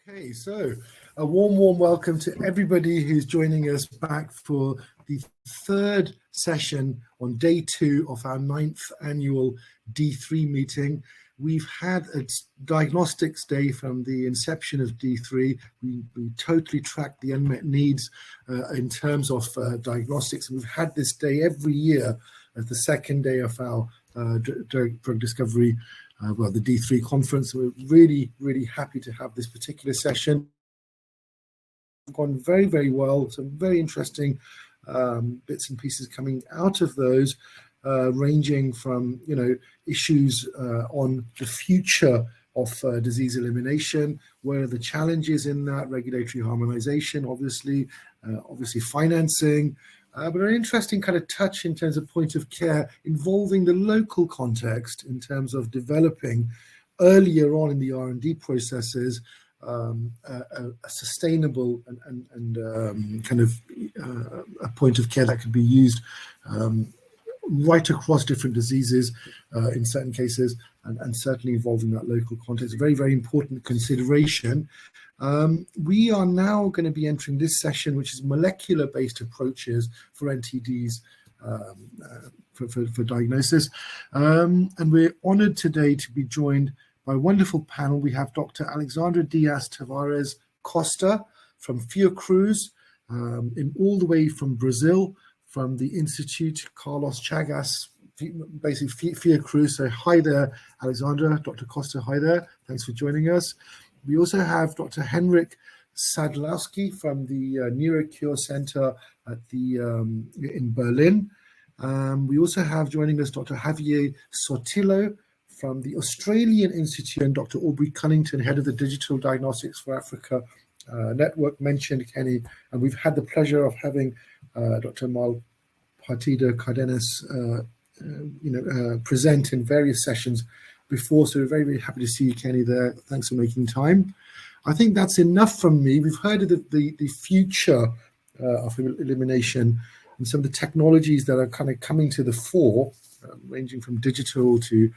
Okay, so a warm welcome to everybody who's joining us back for the third session on day 2 of our 9th annual D3 meeting. We've had a diagnostics day from the inception of D3. We totally tracked the unmet needs in terms of diagnostics. And we've had this day every year as the second day of our drug discovery the D3 conference. We're really happy to have this particular session. It's gone very well. Some very interesting bits and pieces coming out of those, ranging from issues on the future of disease elimination, where are the challenges in that, regulatory harmonization, obviously financing, but an interesting kind of touch in terms of point of care involving the local context in terms of developing earlier on in the R&D processes a sustainable and kind of a point of care that could be used right across different diseases in certain cases, and certainly involving that local context. Very important consideration. We are now going to be entering this session, which is molecular-based approaches for NTDs for diagnosis. And we're honored today to be joined by a wonderful panel. We have Dr. Alexandre Diaz Tavares Costa from FIOCRUZ, all the way from Brazil, from the Instituto Carlos Chagas, basically FIOCRUZ. So hi there, Alexandre. Dr. Costa, hi there. Thanks for joining us. We also have Dr. Henrik Sadlowski from the NeuroCure Center at in Berlin. We also have joining us Dr. Javier Sotillo from the Australian Institute, and Dr. Aubrey Cunnington, head of the Digital Diagnostics for Africa Network, mentioned Kenny. And we've had the pleasure of having Dr. Malpartida Cardenas present in various sessions before, so we're very happy to see you, Kenny, there. Thanks for making time. I think that's enough from me. We've heard of the future of elimination and some of the technologies that are kind of coming to the fore, ranging from digital to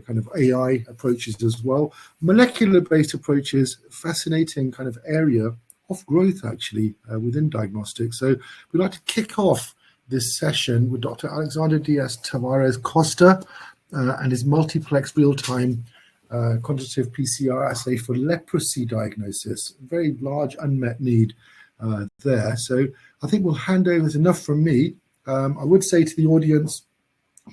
kind of AI approaches as well. Molecular-based approaches, fascinating kind of area of growth actually within diagnostics. So we'd like to kick off this session with Dr. Alexandre Diaz Tavares Costa and his multiplex real-time quantitative PCR assay for leprosy diagnosis. Very large unmet need there. So I think we'll hand over. There's enough from me. I would say to the audience,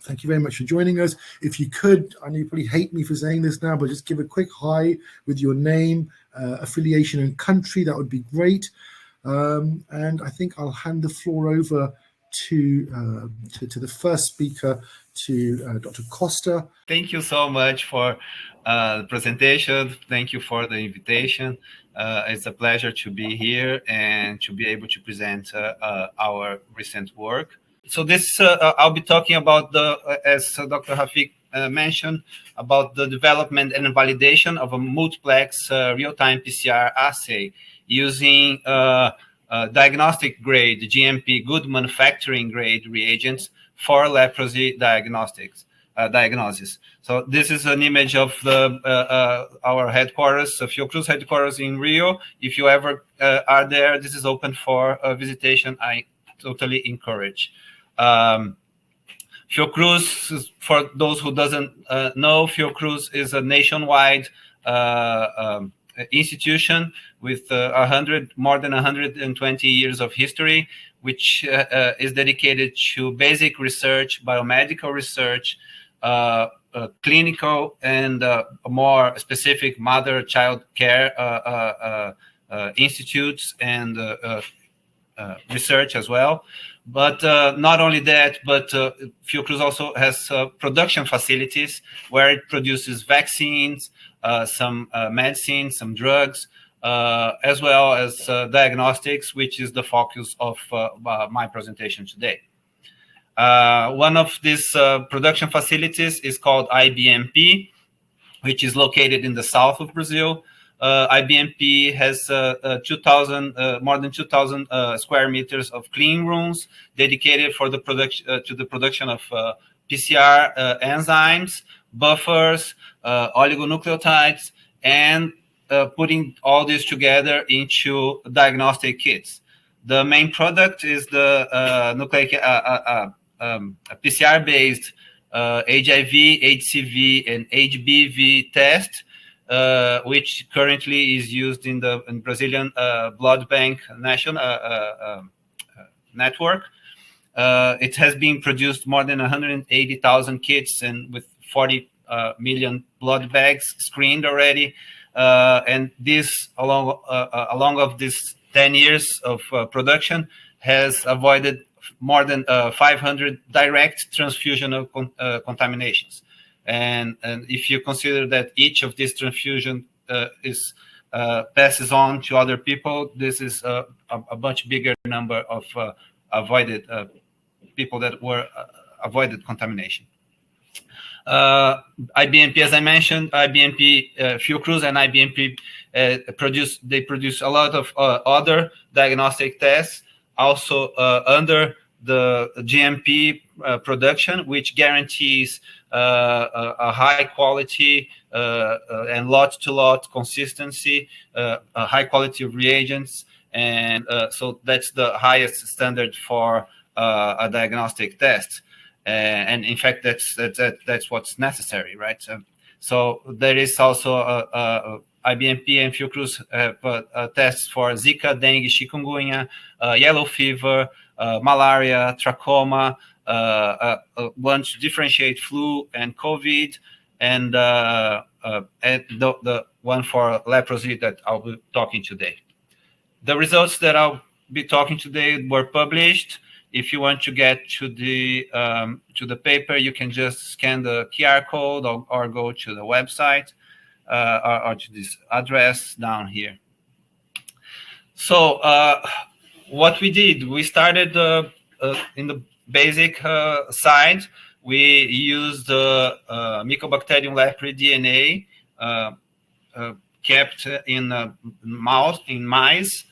thank you very much for joining us. If you could, I know you probably hate me for saying this now, but just give a quick hi with your name, affiliation and country. That would be great. And I think I'll hand the floor over to the first speaker, to Dr. Costa. Thank you so much for the presentation. Thank you for the invitation. It's a pleasure to be here and to be able to present our recent work. So this, I'll be talking about as Dr. Rafik mentioned, about the development and validation of a multiplex real-time PCR assay using diagnostic grade GMP, good manufacturing grade reagents for leprosy diagnosis. So this is an image of our headquarters, FIOCRUZ headquarters in Rio. If you ever are there, this is open for visitation. I totally encourage. FIOCRUZ, for those who doesn't know, FIOCRUZ is a nationwide institution with more than 120 years of history, which is dedicated to basic research, biomedical research, clinical and more specific mother-child care institutes and research as well. But not only that, but FIOCRUZ also has production facilities where it produces vaccines, some medicines, some drugs, as well as diagnostics, which is the focus of my presentation today. One of these production facilities is called IBMP, which is located in the south of Brazil. IBMP has more than 2,000 square meters of clean rooms dedicated for the production of PCR enzymes, buffers, oligonucleotides, and putting all this together into diagnostic kits. The main product is the nucleic PCR-based HIV, HCV, and HBV test, which currently is used in the Brazilian blood bank national network. It has been produced more than 180,000 kits and with 40 million blood bags screened already. And this, along of this 10 years of production, has avoided more than 500 direct transfusional contaminations. And if you consider that each of these transfusion passes on to other people, this is a much bigger number of avoided people that were avoided contamination. IBMP, as I mentioned, IBMP, FIOCRUZ and IBMP produce a lot of other diagnostic tests, also under the GMP production, which guarantees a high quality and lot-to-lot consistency, a high quality of reagents, and so that's the highest standard for a diagnostic test. And in fact, that's what's necessary, right? So there is also IBMP and FIOCRUZ tests for Zika, dengue, chikungunya, yellow fever, malaria, trachoma, one to differentiate flu and COVID, and the one for leprosy that I'll be talking today. The results that I'll be talking today were published. If you want to get to the paper, you can just scan the QR code or go to the website or to this address down here. So what we did, we started in the basic side. We used the Mycobacterium leprae DNA kept in mice.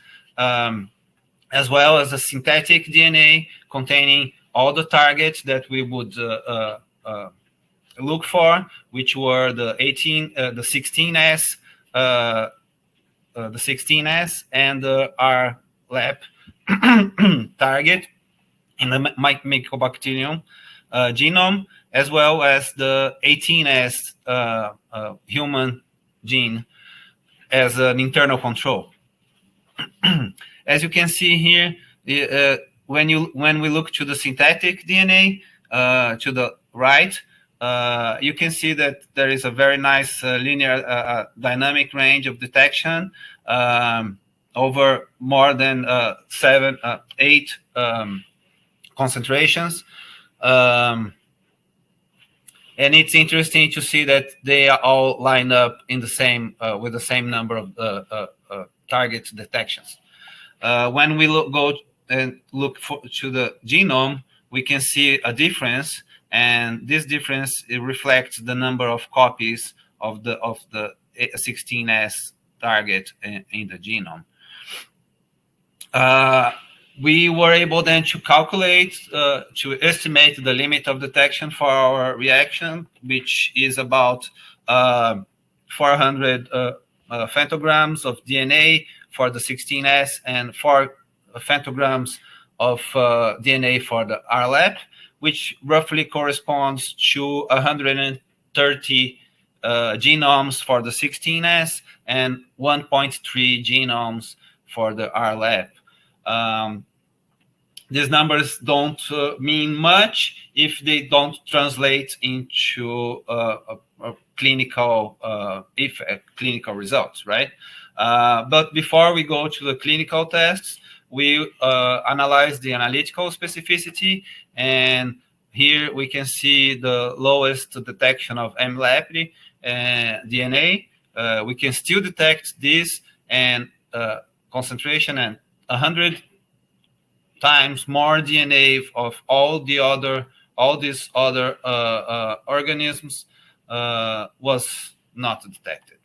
As well as a synthetic DNA containing all the targets that we would look for, which were the 16S, and the RLAP target in the Mycobacterium genome, as well as the 18S human gene as an internal control. As you can see here, when we look to the synthetic DNA to the right, you can see that there is a very nice linear dynamic range of detection over more than 8 concentrations. And it's interesting to see that they are all lined up in the same with the same number of target detections. When we go and look to the genome, we can see a difference, and this difference, it reflects the number of copies of the 16S target in the genome. We were able then to calculate, to estimate the limit of detection for our reaction, which is about 400 femtograms of DNA for the 16S and 4 femtograms of DNA for the RLAP, which roughly corresponds to 130 genomes for the 16S and 1.3 genomes for the RLAP. These numbers don't mean much if they don't translate into clinical clinical results, right? But before we go to the clinical tests, we analyze the analytical specificity, and here we can see the lowest detection of M. leprae DNA. We can still detect this and concentration and 100 times more DNA of all these other organisms was not detected.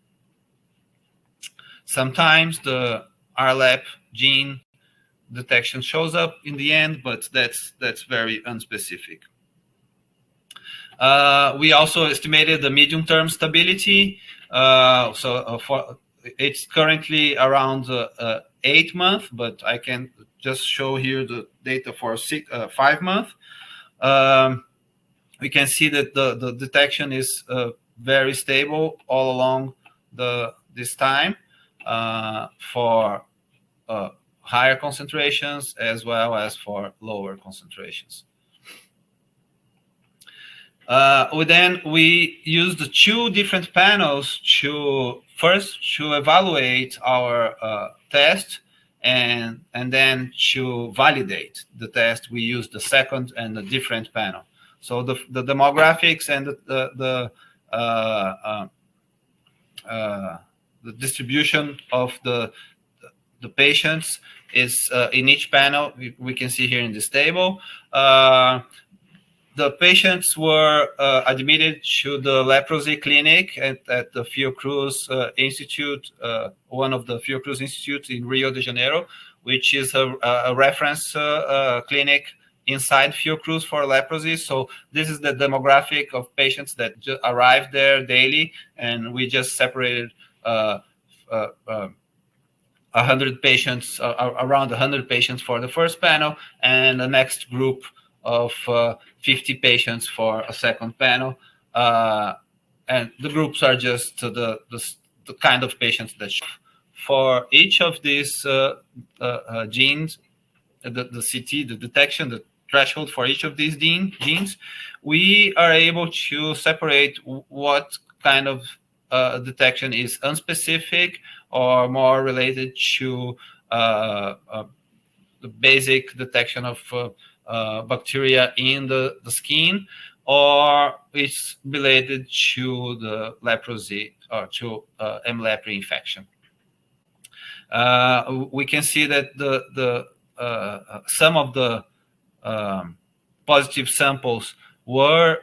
Sometimes the RLAP gene detection shows up in the end, but that's very unspecific. We also estimated the medium-term stability. it's currently around 8 months, but I can just show here the data for 5 months. We can see that the detection is very stable all along this time for higher concentrations as well as for lower concentrations. We used 2 different panels to evaluate our test and then to validate the test. We used the second and a different panel. So the demographics and the distribution of the patients is in each panel. We can see here in this table. The patients were admitted to the leprosy clinic at the FIOCRUZ Institute, one of the FIOCRUZ institutes in Rio de Janeiro, which is a reference clinic inside FIOCRUZ for leprosy. So this is the demographic of patients that arrive there daily, and we just separated 100 patients, around 100 patients for the first panel, and the next group of 50 patients for a second panel. And the groups are just the kind of patients that for each of these genes, the CT, the detection, the threshold for each of these genes, we are able to separate what kind of detection is unspecific or more related to the basic detection of bacteria in the skin, or it's related to the leprosy or to M. leprae infection. We can see that some of the positive samples are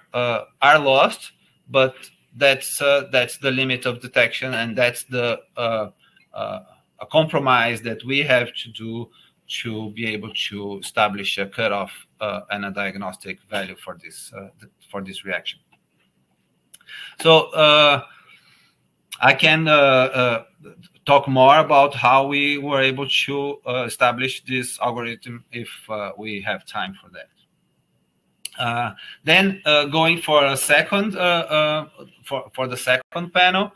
lost, but that's the limit of detection, and that's the a compromise that we have to do to be able to establish a cutoff and a diagnostic value for this reaction. So I can talk more about how we were able to establish this algorithm if we have time for that. Then going for a second for the second panel,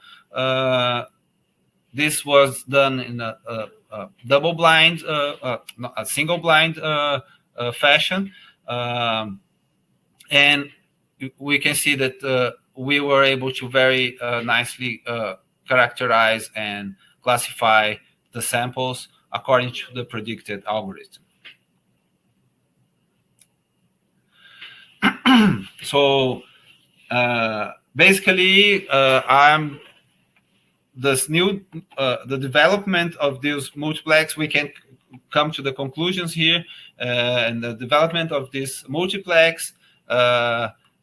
this was done in a double-blind, a single-blind fashion, and we can see that we were able to very nicely characterize and classify the samples according to the predicted algorithm. So basically, the development of this multiplex, we can come to the conclusions here, and the development of this multiplex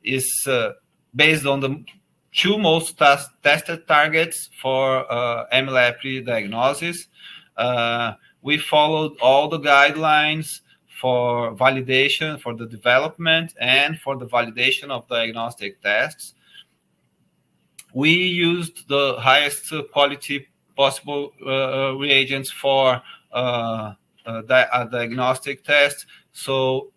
is based on the 2 most tested targets for M. leprae diagnosis. We followed all the guidelines for validation, for the development, and for the validation of diagnostic tests. We used the highest quality possible reagents for a diagnostic test, so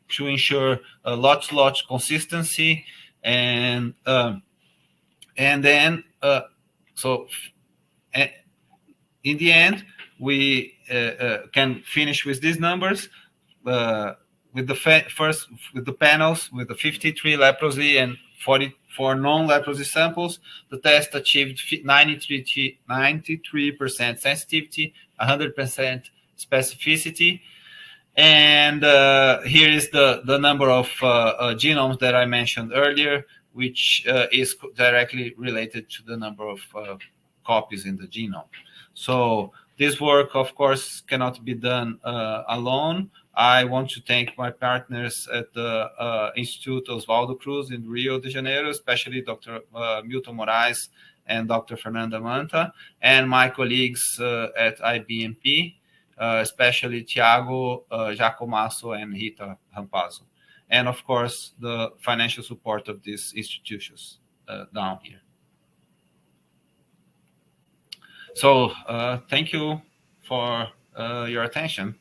to ensure a lot consistency, and then so in the end we can finish with these numbers with the panels with the 53 leprosy and 44 non-leprosy samples. The test achieved 93% sensitivity, 100% specificity, and here is the number of genomes that I mentioned earlier, which is directly related to the number of copies in the genome. So this work, of course, cannot be done alone. I want to thank my partners at the Instituto Oswaldo Cruz in Rio de Janeiro, especially Dr. Milton Moraes and Dr. Fernanda Manta, and my colleagues at IBMP, especially Tiago Jacomasso and Rita Rampazzo, and of course the financial support of these institutions down here. So thank you for your attention,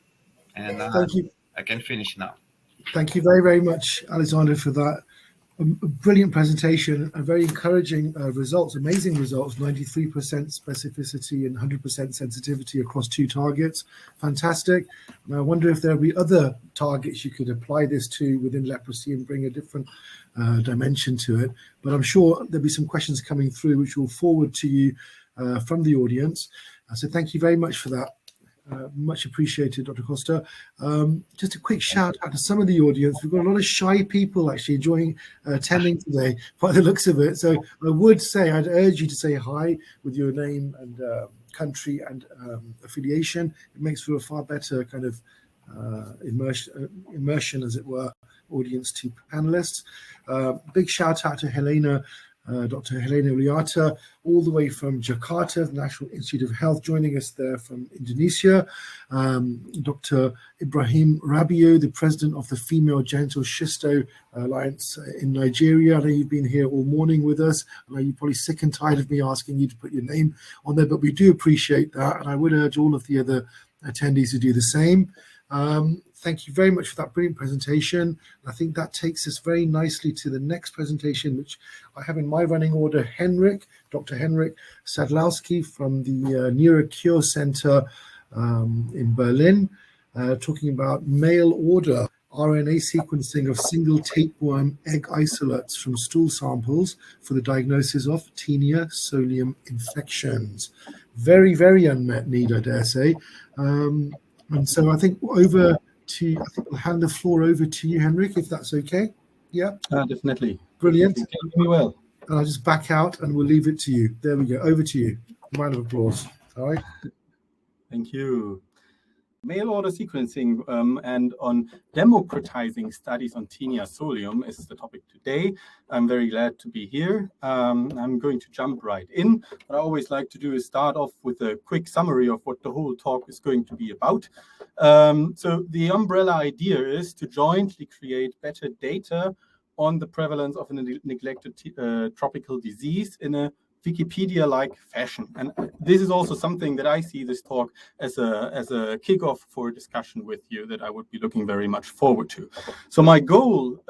and Thank you. I can finish now. Thank you very, very much, Alexandre, for that. A brilliant presentation and very encouraging results, amazing results, 93% specificity and 100% sensitivity across 2 targets. Fantastic. And I wonder if there'll be other targets you could apply this to within leprosy and bring a different dimension to it. But I'm sure there'll be some questions coming through which we'll forward to you from the audience. So thank you very much for that. Much appreciated, Dr. Costa. Just a quick shout out to some of the audience. We've got a lot of shy people actually attending today by the looks of it. So I would say, I'd urge you to say hi with your name and country and affiliation. It makes for a far better kind of immersion, as it were, audience to panelists. Big shout out to Helena, Dr. Helena Liata, all the way from Jakarta, the National Institute of Health, joining us there from Indonesia. Dr. Ibrahim Rabiu, the president of the Female Genital Schisto Alliance in Nigeria. I know you've been here all morning with us. I know you're probably sick and tired of me asking you to put your name on there, but we do appreciate that. And I would urge all of the other attendees to do the same. Thank you very much for that brilliant presentation. I think that takes us very nicely to the next presentation, which I have in my running order, Dr. Henrik Sadlowski from the NeuroCure Center in Berlin, talking about mail order RNA sequencing of single tapeworm egg isolates from stool samples for the diagnosis of Taenia solium infections. Very, very unmet need, I dare say. And so I think I'll hand the floor over to you, Henrik, if that's okay. Yeah. Definitely. Brilliant. You can hear me well. And I'll just back out and we'll leave it to you. There we go. Over to you. Round of applause. All right. Thank you. Mail order sequencing and on democratizing studies on Taenia solium is the topic today. I'm very glad to be here. I'm going to jump right in. What I always like to do is start off with a quick summary of what the whole talk is going to be about. So the umbrella idea is to jointly create better data on the prevalence of a neglected tropical disease in a Wikipedia-like fashion. And this is also something that I see this talk as a kickoff for a discussion with you that I would be looking very much forward to. So my goal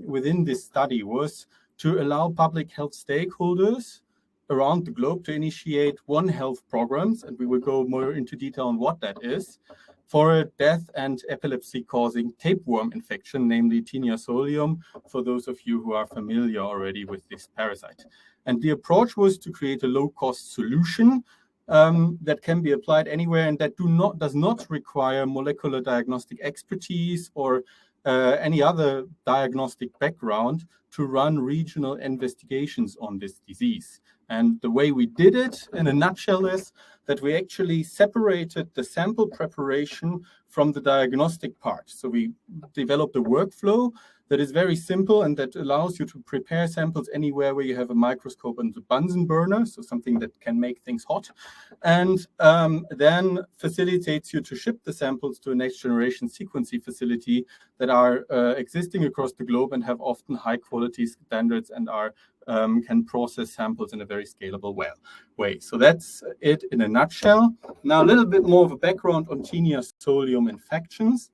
within this study was to allow public health stakeholders around the globe to initiate One Health programs, and we will go more into detail on what that is, for a death and epilepsy-causing tapeworm infection, namely Taenia solium, for those of you who are familiar already with this parasite. And the approach was to create a low-cost solution that can be applied anywhere and that does not require molecular diagnostic expertise or any other diagnostic background to run regional investigations on this disease. And the way we did it, in a nutshell, is that we actually separated the sample preparation from the diagnostic part. So we developed a workflow that is very simple and that allows you to prepare samples anywhere where you have a microscope and a Bunsen burner, so something that can make things hot, and then facilitates you to ship the samples to a next generation sequencing facility that are existing across the globe and have often high quality standards and can process samples in a very scalable way. So that's it in a nutshell. Now a little bit more of a background on Taenia solium infections.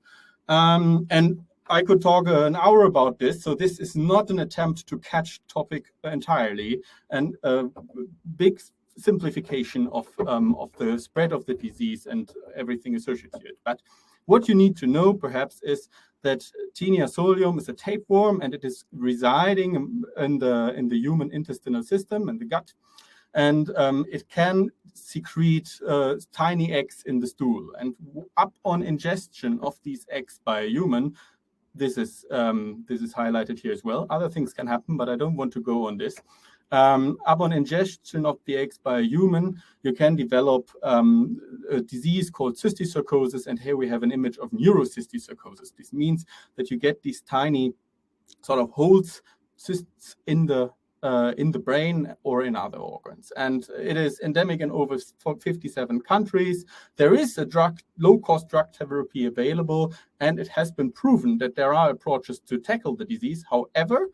And I could talk an hour about this. So this is not an attempt to catch topic entirely, and a big simplification of the spread of the disease and everything associated. But what you need to know perhaps is that Taenia solium is a tapeworm and it is residing in the human intestinal system and the gut. And it can secrete tiny eggs in the stool. And upon ingestion of these eggs by a human, this is highlighted here as well. Other things can happen, but I don't want to go on this. Upon ingestion of the eggs by a human, you can develop a disease called cysticercosis, and here we have an image of neurocysticercosis. This means that you get these tiny sort of holes, cysts in the brain or in other organs. And it is endemic in over 57 countries. There is a low-cost drug therapy available, and it has been proven that there are approaches to tackle the disease. However,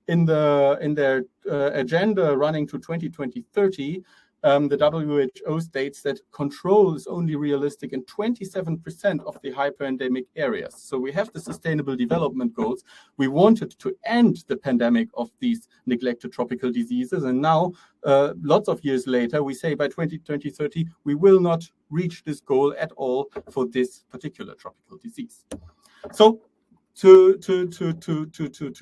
in their agenda running to 2020-30, the WHO states that control is only realistic in 27% of the hyperendemic areas. So we have the Sustainable Development Goals. We wanted to end the pandemic of these neglected tropical diseases. And now, lots of years later, we say by 2030, we will not reach this goal at all for this particular tropical disease. So to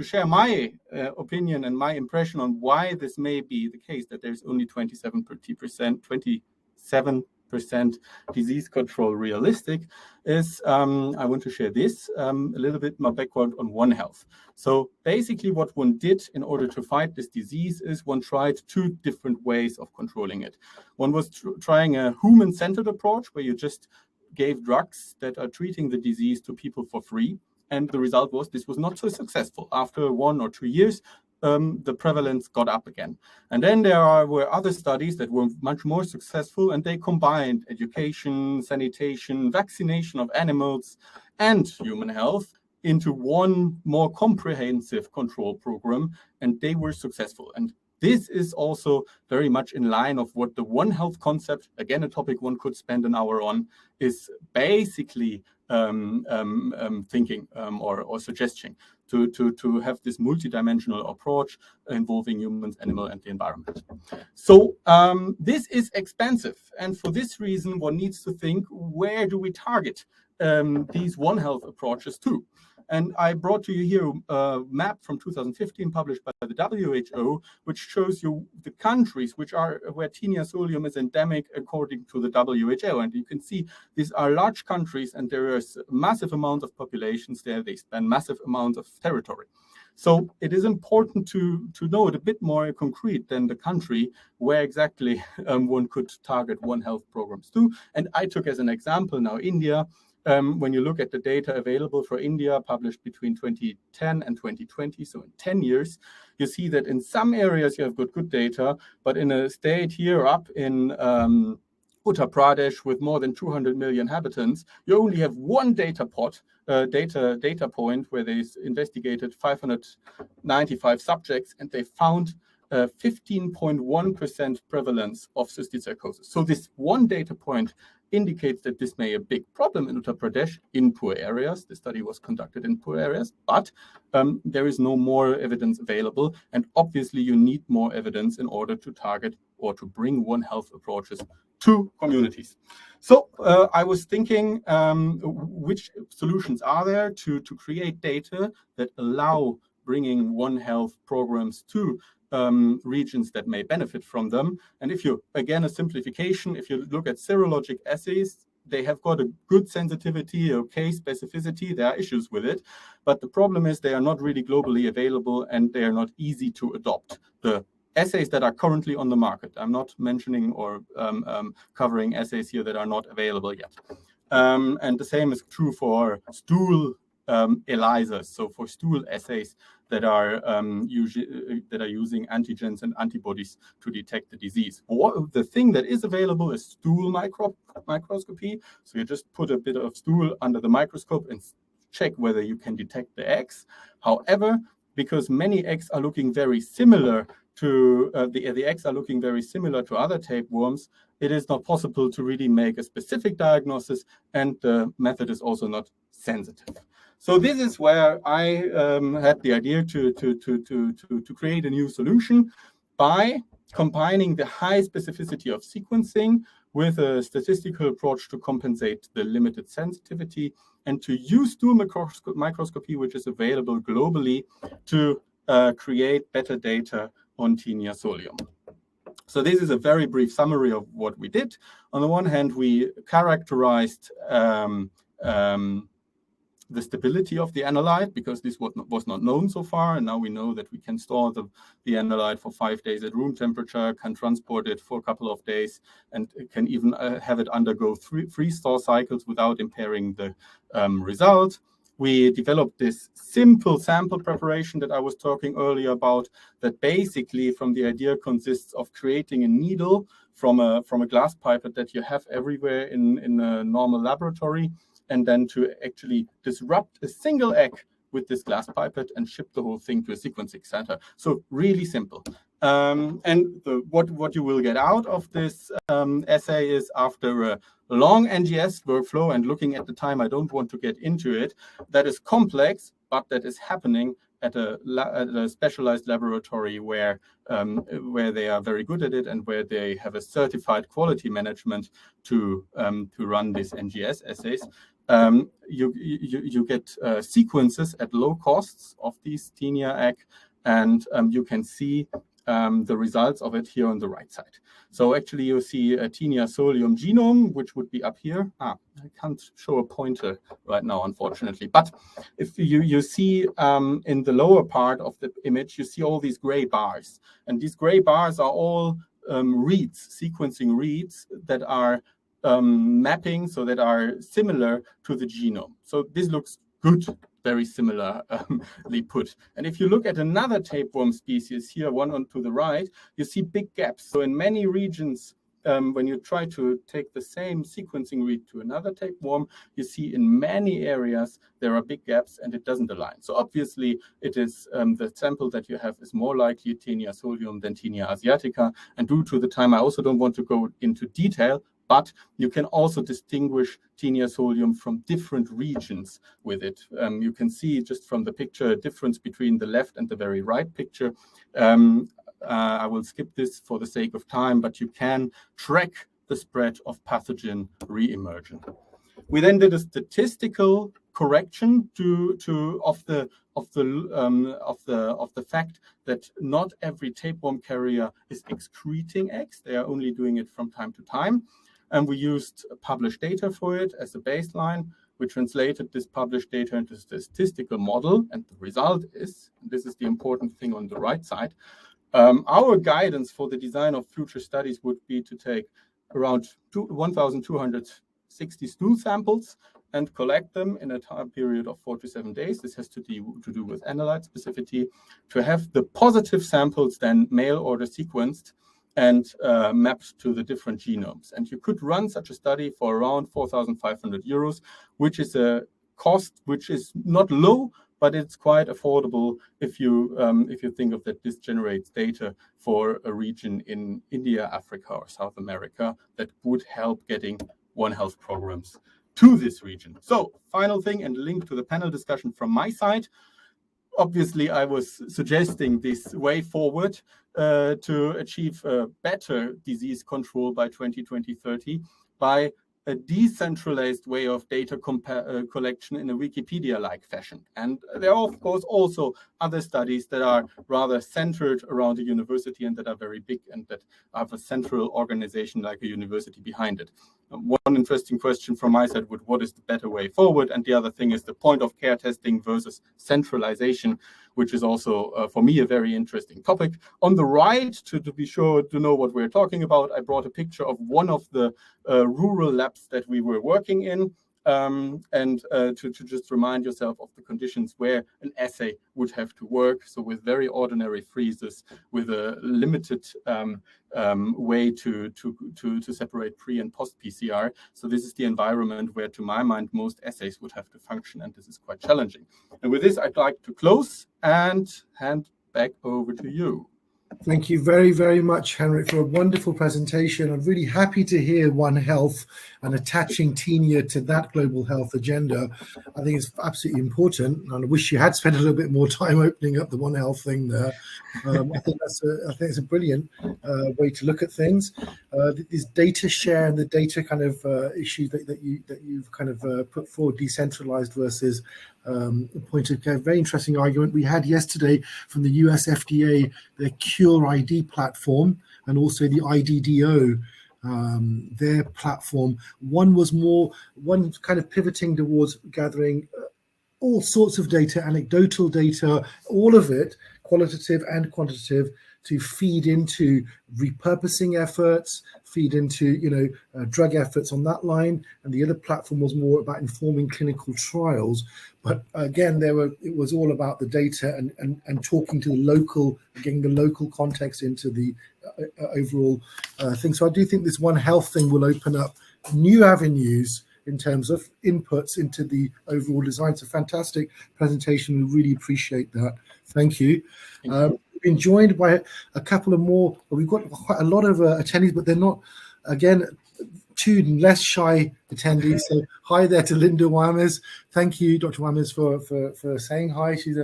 share my opinion and my impression on why this may be the case, that there's only 27% disease control realistic, is I want to share this, a little bit more background on One Health. So basically what one did in order to fight this disease is one tried two different ways of controlling it. One was trying a human-centered approach, where you just gave drugs that are treating the disease to people for free. And the result was this was not so successful. After 1 or 2 years, the prevalence got up again. And then there were other studies that were much more successful, and they combined education, sanitation, vaccination of animals, and human health into one more comprehensive control program, and they were successful. And this is also very much in line of what the One Health concept, again, a topic one could spend an hour on, is basically thinking or suggesting to have this multidimensional approach involving humans, animal, and the environment. So this is expensive. And for this reason, one needs to think, where do we target these One Health approaches to? And I brought to you here a map from 2015 published by the WHO, which shows you the countries where Taenia solium is endemic according to the WHO. And you can see these are large countries, and there is a massive amount of populations there. They span massive amounts of territory. So it is important to know it a bit more concrete than the country where exactly one could target One Health programs to. And I took as an example now India. When you look at the data available for India, published between 2010 and 2020, so in 10 years, you see that in some areas you have good data, but in a state here up in Uttar Pradesh with more than 200 million inhabitants, you only have one data point where they investigated 595 subjects, and they found 15.1% prevalence of cysticercosis. So this one data point indicates that this may be a big problem in Uttar Pradesh in poor areas. The study was conducted in poor areas, but there is no more evidence available. And obviously you need more evidence in order to target or to bring One Health approaches to communities. So I was thinking, which solutions are there to create data that allow bringing One Health programs to regions that may benefit from them. And if you, again, a simplification, if you look at serologic assays, they have got a good sensitivity, okay, specificity. There are issues with it, but the problem is they are not really globally available, and they are not easy to adopt. The assays that are currently on the market, I'm not mentioning or covering assays here that are not available yet. And the same is true for stool ELISAs, so for stool assays that are using antigens and antibodies to detect the disease. Or the thing that is available is stool microscopy. So you just put a bit of stool under the microscope and check whether you can detect the eggs. However, because many eggs are looking very similar to the eggs are looking very similar to other tapeworms, it is not possible to really make a specific diagnosis, and the method is also not sensitive. So this is where I had the idea to create a new solution by combining the high specificity of sequencing with a statistical approach to compensate the limited sensitivity, and to use stool microscopy, which is available globally, to create better data on Taenia solium. So this is a very brief summary of what we did. On the one hand, we characterized the stability of the analyte, because this was not known so far, and now we know that we can store the analyte for 5 days at room temperature, can transport it for a couple of days, and can even have it undergo freeze-thaw cycles without impairing the result. We developed this simple sample preparation that I was talking earlier about, that basically from the idea consists of creating a needle from a glass pipette that you have everywhere in a normal laboratory, and then to actually disrupt a single egg with this glass pipette and ship the whole thing to a sequencing center. So really simple. And what you will get out of this assay is, after a long NGS workflow, and looking at the time, I don't want to get into it, that is complex, but that is happening at a specialized laboratory where they are very good at it, and where they have a certified quality management to run these NGS assays. You get sequences at low costs of these Taenia egg, and you can see the results of it here on the right side. So actually you see a Taenia solium genome, which would be up here. I can't show a pointer right now, unfortunately. But if you see in the lower part of the image, you see all these gray bars. And these gray bars are all reads, sequencing reads that are mapping, so that are similar to the genome. So this looks good, very similarly put. And if you look at another tapeworm species here, one on to the right, you see big gaps. So in many regions, when you try to take the same sequencing read to another tapeworm, you see in many areas there are big gaps and it doesn't align. So obviously it is the sample that you have is more likely Taenia solium than Taenia asiatica. And due to the time, I also don't want to go into detail, but you can also distinguish Taenia solium from different regions with it. You can see just from the picture a difference between the left and the very right picture. I will skip this for the sake of time, but you can track the spread of pathogen re-emergence. We then did a statistical correction of the fact that not every tapeworm carrier is excreting eggs. They are only doing it from time to time. And we used published data for it as a baseline. We translated this published data into a statistical model. And the result is, and this is the important thing on the right side, our guidance for the design of future studies would be to take around 1,260 stool samples and collect them in a time period of 4 to 7 days. This has to do with analyte specificity, to have the positive samples then mail order sequenced and mapped to the different genomes. And you could run such a study for around 4,500 euros, which is a cost which is not low, but it's quite affordable if you think of that this generates data for a region in India, Africa, or South America that would help getting One Health programs to this region. So, final thing, and link to the panel discussion from my side. Obviously, I was suggesting this way forward to achieve a better disease control by 2020-30 by a decentralized way of data collection in a Wikipedia-like fashion. And there are, of course, also other studies that are rather centered around a university and that are very big and that have a central organization like a university behind it. One interesting question from my side would, what is the better way forward? And the other thing is the point of care testing versus centralization, which is also, for me, a very interesting topic. On the right, to be sure to know what we're talking about, I brought a picture of one of the rural labs that we were working in, and to just remind yourself of the conditions where an assay would have to work. So with very ordinary freezers, with a limited way to separate pre and post PCR. So this is the environment where, to my mind, most assays would have to function, and this is quite challenging. And with this, I'd like to close and hand back over to you. Thank you very, very much, Henrik, for a wonderful presentation. I'm really happy to hear One Health and attaching Taenia to that global health agenda. I think it's absolutely important, and I wish you had spent a little bit more time opening up the One Health thing there. I think it's a brilliant way to look at things. This data share and the data kind of issue that you've kind of put forward, decentralized versus point of care, very interesting argument we had yesterday from the US FDA, the Cure ID platform, and also the IDDO, their platform. One kind of pivoting towards gathering all sorts of data, anecdotal data, all of it, qualitative and quantitative, to feed into repurposing efforts, feed into drug efforts on that line, and the other platform was more about informing clinical trials. But again, it was all about the data and talking to the local, getting the local context into the overall thing. So I do think this One Health thing will open up new avenues in terms of inputs into the overall design. It's a fantastic presentation. We really appreciate that. Thank you. we've been joined by a couple of more. Well, we've got quite a lot of attendees, but they're not, again, two less shy attendees. So hi there to Linda Wamers. Thank you, Dr. Wamers, for saying hi. She's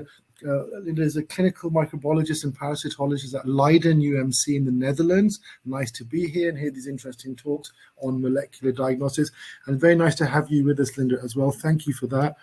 Linda's a clinical microbiologist and parasitologist at Leiden UMC in the Netherlands. Nice to be here and hear these interesting talks on molecular diagnostics. And very nice to have you with us, Linda, as well. Thank you for that.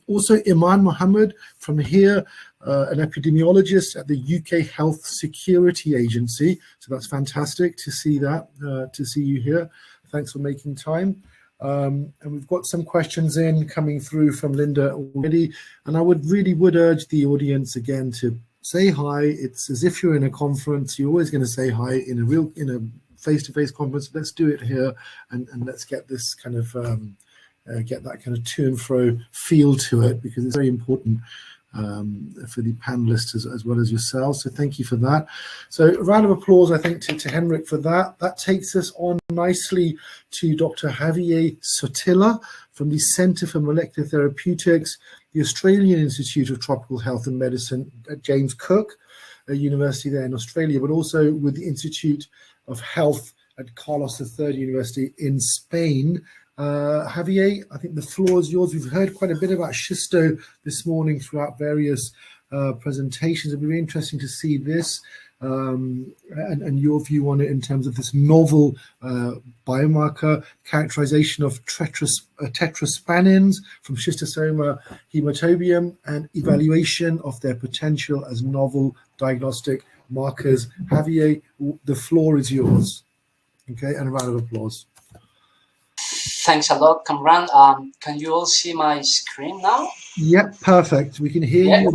Also, Iman Mohammed from here, an epidemiologist at the UK Health Security Agency. So that's fantastic to see that, to see you here. Thanks for making time. And we've got some questions coming through from Linda already. And I would urge the audience again to say hi. It's as if you're in a conference. You're always going to say hi in a face-to-face conference. Let's do it here and let's get this kind of get that kind of to and fro feel to it, because it's very important for the panelists as well as yourselves. So thank you for that. So a round of applause, I think, to Henrik for that. That takes us on nicely to Dr. Javier Sotilla from the Centre for Molecular Therapeutics, the Australian Institute of Tropical Health and Medicine at James Cook University there in Australia, but also with the Institute of Health at Carlos III University in Spain. Javier, I think the floor is yours. We've heard quite a bit about schisto this morning throughout various presentations. It'll be very interesting to see this and your view on it in terms of this novel biomarker characterization of tetraspanins from schistosoma hematobium and evaluation of their potential as novel diagnostic markers. Javier, the floor is yours. Okay, and a round of applause. Thanks a lot, Kamran. Can you all see my screen now? Yep, perfect. We can hear you.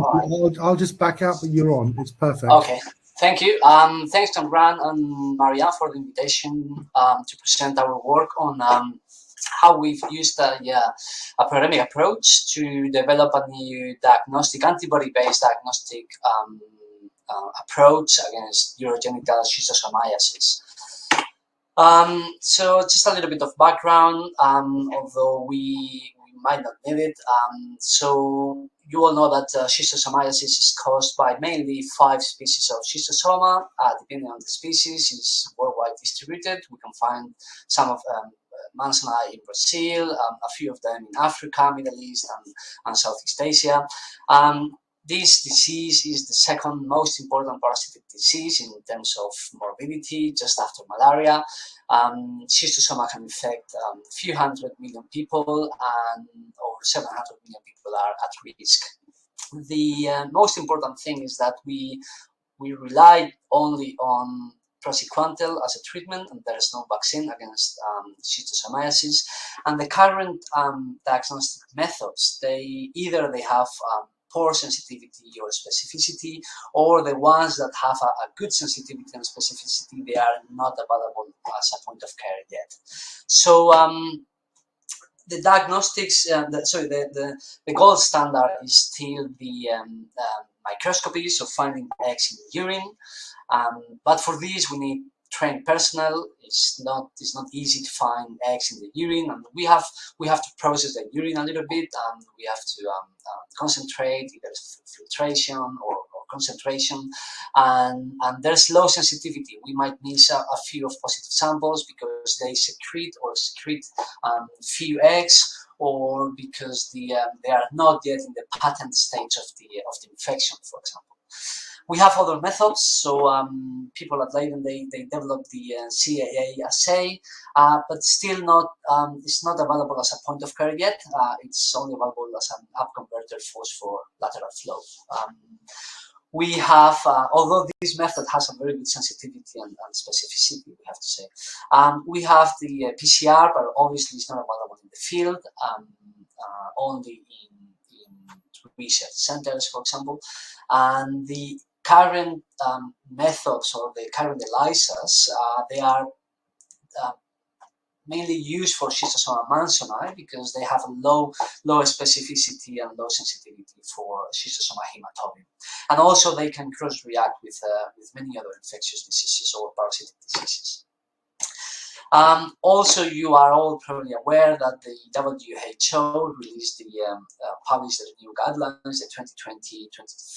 I'll just back out, but you're on. It's perfect. Okay, thank you. Thanks, Kamran and Maria, for the invitation to present our work on how we've used a proteomic approach to develop a new diagnostic, antibody-based diagnostic approach against urogenital schistosomiasis. So just a little bit of background, although we might not need it. So you all know that schistosomiasis is caused by mainly 5 species of schistosoma. Depending on the species, it's worldwide distributed. We can find some of Manzana in Brazil, a few of them in Africa, Middle East, and Southeast Asia. This disease is the second most important parasitic disease in terms of morbidity, just after malaria. Schistosoma can infect a few hundred million people, and over 700 million people are at risk. The most important thing is that we rely only on praziquantel as a treatment, and there is no vaccine against schistosomiasis. And the current diagnostic methods, they have poor sensitivity or specificity, or the ones that have a good sensitivity and specificity, they are not available as a point of care yet. So the diagnostics, the gold standard is still the microscopy, so finding eggs in the urine. But for this, we need trained personnel. It's not easy to find eggs in the urine, and we have to process the urine a little bit, and we have to concentrate, either filtration or concentration, and there's low sensitivity. We might miss a few of positive samples because they secrete few eggs, or because they are not yet in the patent stage of the infection, for example. We have other methods. So people at Leiden, they developed the CAA assay, but still not it's not available as a point of care yet. It's only available as an up-converter for lateral flow. We have, although this method has a very good sensitivity and specificity, we have to say, we have the PCR, but obviously it's not available in the field, only in research centers, for example. And the current methods, or the current ELISAs, they are mainly used for schistosoma manzoni because they have a low specificity and low sensitivity for schistosoma hematobium, and also they can cross-react with many other infectious diseases or parasitic diseases. Also, you are all probably aware that the WHO released published the new guidelines, the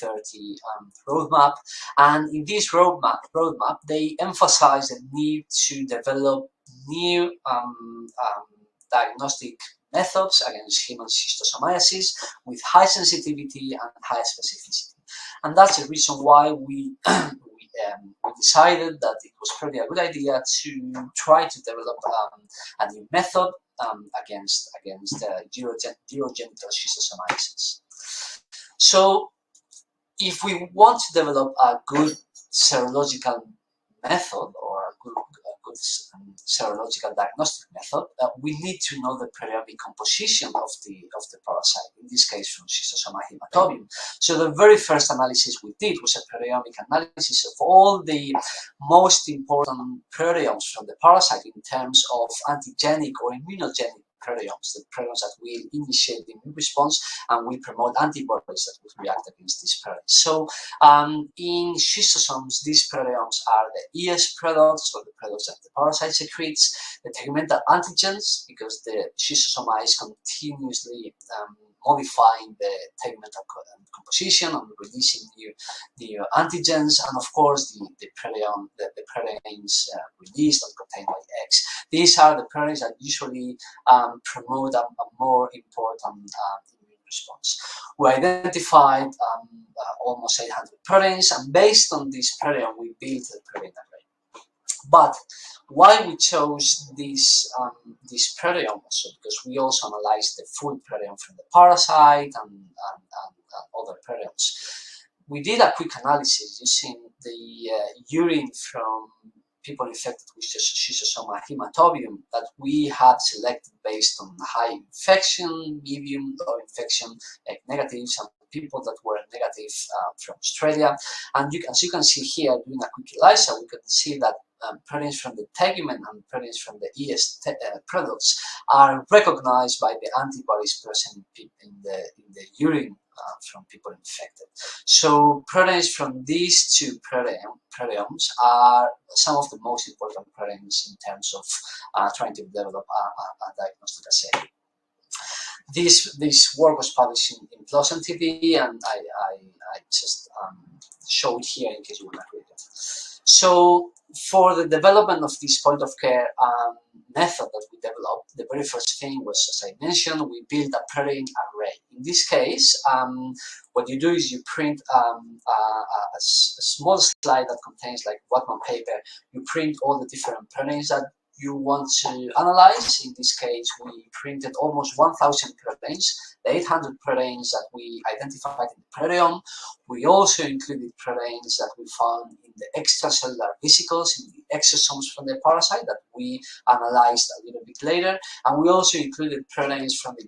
2020-2030 roadmap, and in this roadmap, they emphasize the need to develop new diagnostic methods against human schistosomiasis with high sensitivity and high specificity. And that's the reason why we decided that it was probably a good idea to try to develop a new method against urogenital schistosomiasis. So, if we want to develop a good serological method or a good serological diagnostic method, we need to know the proteomic composition of the parasite, in this case from Schistosoma hematobium. So the very first analysis we did was a proteomic analysis of all the most important proteomes from the parasite in terms of antigenic or immunogenic proteomes, the proteomes that will initiate the immune response and will promote antibodies that will react against these proteins. So in schistosomes, these proteomes are the ES products, or the products that the parasite secretes, the tegmental antigens, because the schistosoma is continuously modifying the tegmental composition and releasing new antigens, and of course the proteins released and contained by X. These are the proteins that usually promote a more important immune response. We identified almost 800 proteins, and based on this protein, we built the protein array. But why we chose this proteome also, because we also analyzed the full proteome from the parasite and other proteomes. We did a quick analysis using the urine from people infected with Schistosoma hematobium that we had selected based on high infection, medium, low infection, negatives, and people that were negative from Australia. And as you can see here, doing a quick ELISA, we could see that proteins from the tegumen and proteins from the ES products are recognized by the antibodies present in the urine from people infected. So proteins from these two proteomes are some of the most important proteins in terms of trying to develop a diagnostic assay. This work was published in PLOS ISNTD, and I just showed here in case you want to read it. So for the development of this point of care method that we developed, the very first thing was, as I mentioned, we built a protein array. In this case, what you do is you print a small slide that contains like Whatman paper. You print all the different proteins that you want to analyze. In this case, we printed almost 1,000 proteins, the 800 proteins that we identified in the proteome. We also included proteins that we found in the extracellular vesicles, in the exosomes from the parasite that we analyzed a little bit later. And we also included proteins from the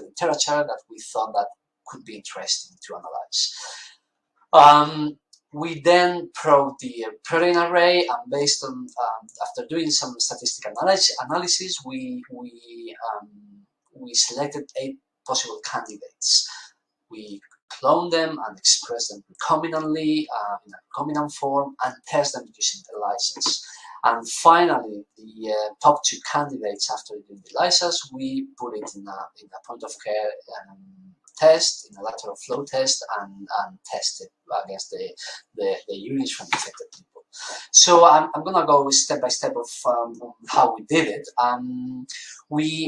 literature that we thought that could be interesting to analyze. We then probed the protein array, and based on after doing some statistical analysis, we selected 8 possible candidates. We cloned them and expressed them recombinantly in a recombinant form and test them using ELISAs. And finally, the top 2 candidates after doing the ELISAs, we put it in a point of care test, in a lateral flow test, and tested against the urines from infected people. So I'm going to go step by step of how we did it.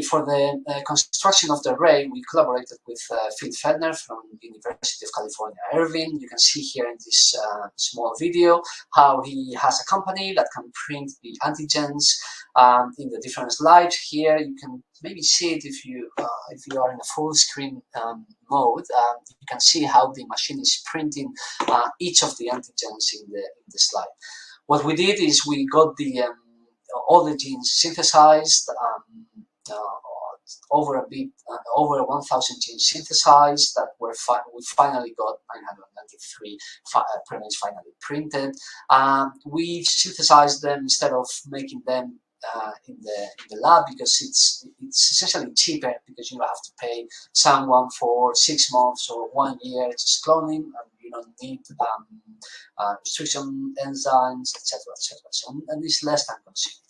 For the construction of the array, we collaborated with Phil Feldner from the University of California, Irvine. You can see here in this small video how he has a company that can print the antigens in the different slides. Here you can maybe see it if you are in a full screen mode. You can see how the machine is printing each of the antigens in the slide. What we did is we got all the genes synthesized, over 1,000 genes synthesized that we finally got 993 proteins finally printed. We synthesized them instead of making them in the lab, because it's essentially cheaper, because you don't have to pay someone for 6 months or 1 year just cloning, and you don't need restriction enzymes, etc., etc. So, and it's less time consuming.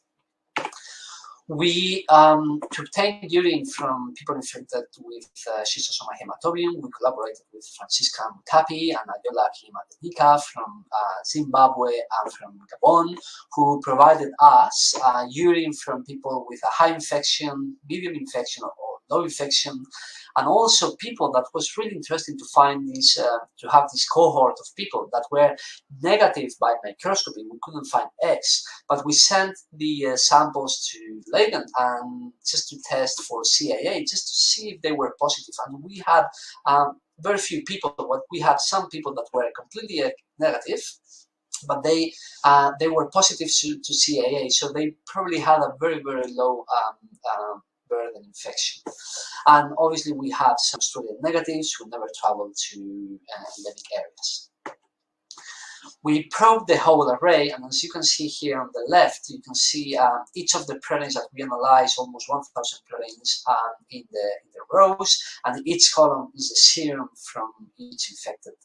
We to obtain urine from people infected with schistosoma hematobium, we collaborated with Francisca Mutapi and Ayola Kimadenika from Zimbabwe and from Gabon, who provided us urine from people with a high infection, medium infection, or low infection, and also people that was really interesting to find this, to have this cohort of people that were negative by microscopy. We couldn't find X, but we sent the samples to Leiden and just to test for CAA, just to see if they were positive. And we had very few people. We had some people that were completely negative, but they were positive to CAA, so they probably had a very, very low burden infection. And obviously we had some student negatives who never traveled to endemic areas. We probed the whole array, and as you can see here on the left, you can see each of the proteins that we analyzed, almost 1,000 proteins in the rows, and each column is a serum from each infected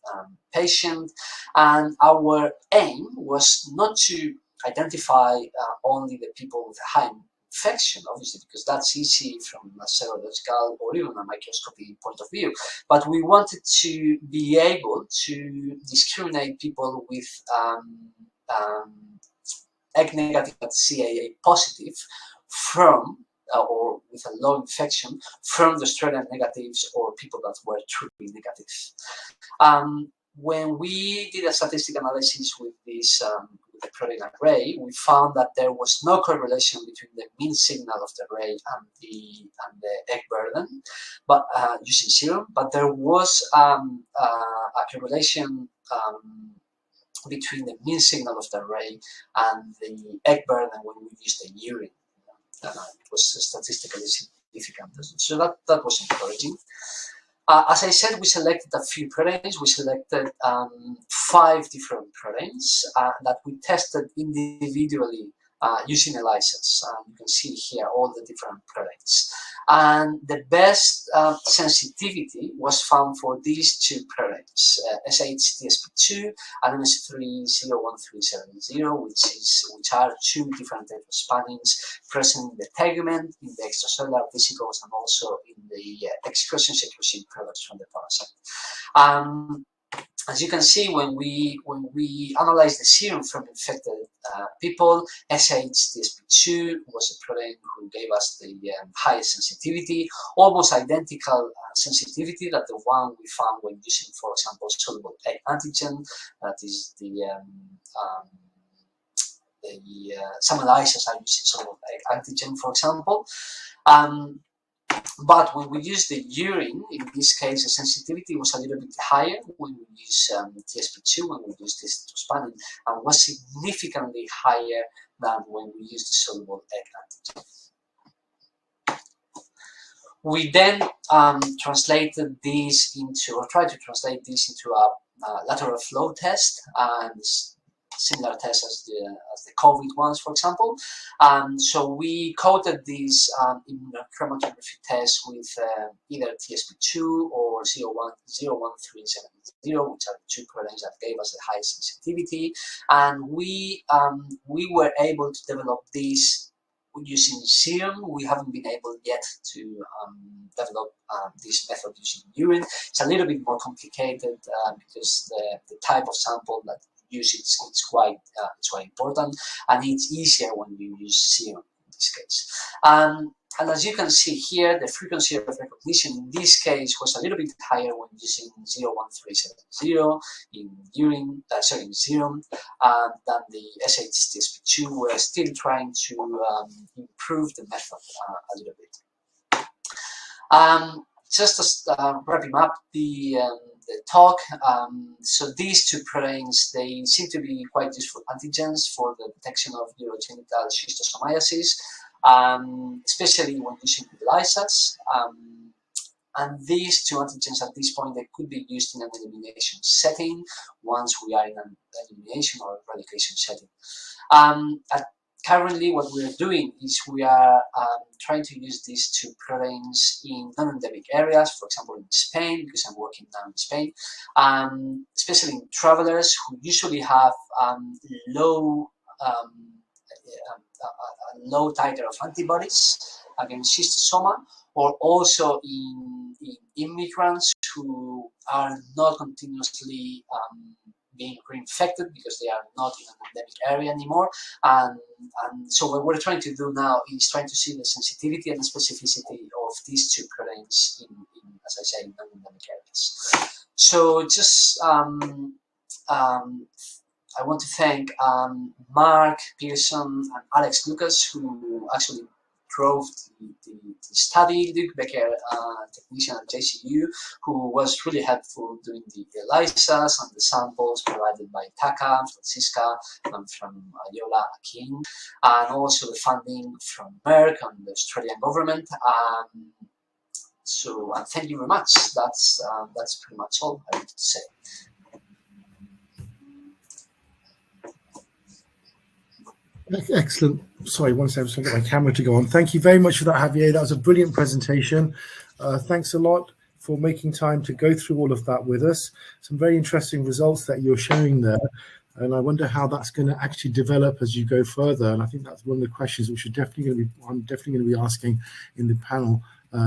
patient. And our aim was not to identify only the people with a high infection, obviously, because that's easy from a serological or even a microscopy point of view. But we wanted to be able to discriminate people with egg negative but CAA positive from, or with a low infection, from the Australian negatives or people that were truly negative. When we did a statistical analysis with this the protein array, we found that there was no correlation between the mean signal of the array and the egg burden, but using serum. But there was a correlation between the mean signal of the array and the egg burden when we used the urine. It was statistically significant, so that was encouraging. As I said, we selected a few proteins. We selected 5 different proteins that we tested individually using ELISAs. You can see here all the different proteins. And the best sensitivity was found for these 2 proteins, SHTSP2 and MS3-01370, which are 2 different tetraspanins present in the tegument, in the extracellular vesicles, and also in the excretion-secretion products from the parasite. As you can see, when we analyzed the serum from infected people, SHTSP2 was a protein who gave us the highest sensitivity, almost identical sensitivity that the one we found when using, for example, soluble egg antigen. That is some ELISAs are using soluble egg antigen, for example. But when we use the urine, in this case, the sensitivity was a little bit higher when we use TSP2, when we use this tetraspanin, and was significantly higher than when we use the soluble egg antigen. We then translated this into, or tried to translate this into a lateral flow test, and similar tests as the COVID ones, for example. So we coated these immunochromatography tests with either TSP2 or 01370, which are the 2 proteins that gave us the highest sensitivity. And we were able to develop these using serum. We haven't been able yet to develop this method using urine. It's a little bit more complicated because the type of sample that use it's quite important, and it's easier when you use serum in this case. And as you can see here, the frequency of recognition in this case was a little bit higher when using 01370 in urine, in serum, than the SHTSP2. We're still trying to improve the method a little bit. Just wrapping up the talk, so these 2 proteins, they seem to be quite useful antigens for the detection of urogenital schistosomiasis, especially when using ELISAs. And these 2 antigens at this point, they could be used in an elimination setting once we are in an elimination or eradication setting. Currently, what we are doing is we are trying to use these 2 proteins in non-endemic areas, for example, in Spain, because I'm working now in Spain, especially in travelers who usually have low low titer of antibodies against schistosoma, or also in immigrants who are not continuously being reinfected because they are not in an endemic area anymore. And so what we're trying to do now is trying to see the sensitivity and the specificity of these two proteins in as I say, in non-endemic areas. So just I want to thank Mark Pearson and Alex Lucas, who actually drove the study, Luke Becker, technician at JCU, who was really helpful doing the ELISAs and the samples provided by Taka, Francisca, and from Yola Akin, and also the funding from Merck and the Australian government. So thank you very much. That's pretty much all I want to say. Excellent. Sorry, one second, I'll get my camera to go on. Thank you very much for that, Javier. That was a brilliant presentation. Thanks a lot for making time to go through all of that with us. Some very interesting results that you're showing there. And I wonder how that's going to actually develop as you go further. And I think that's one of the questions which I'm definitely going to be asking in the panel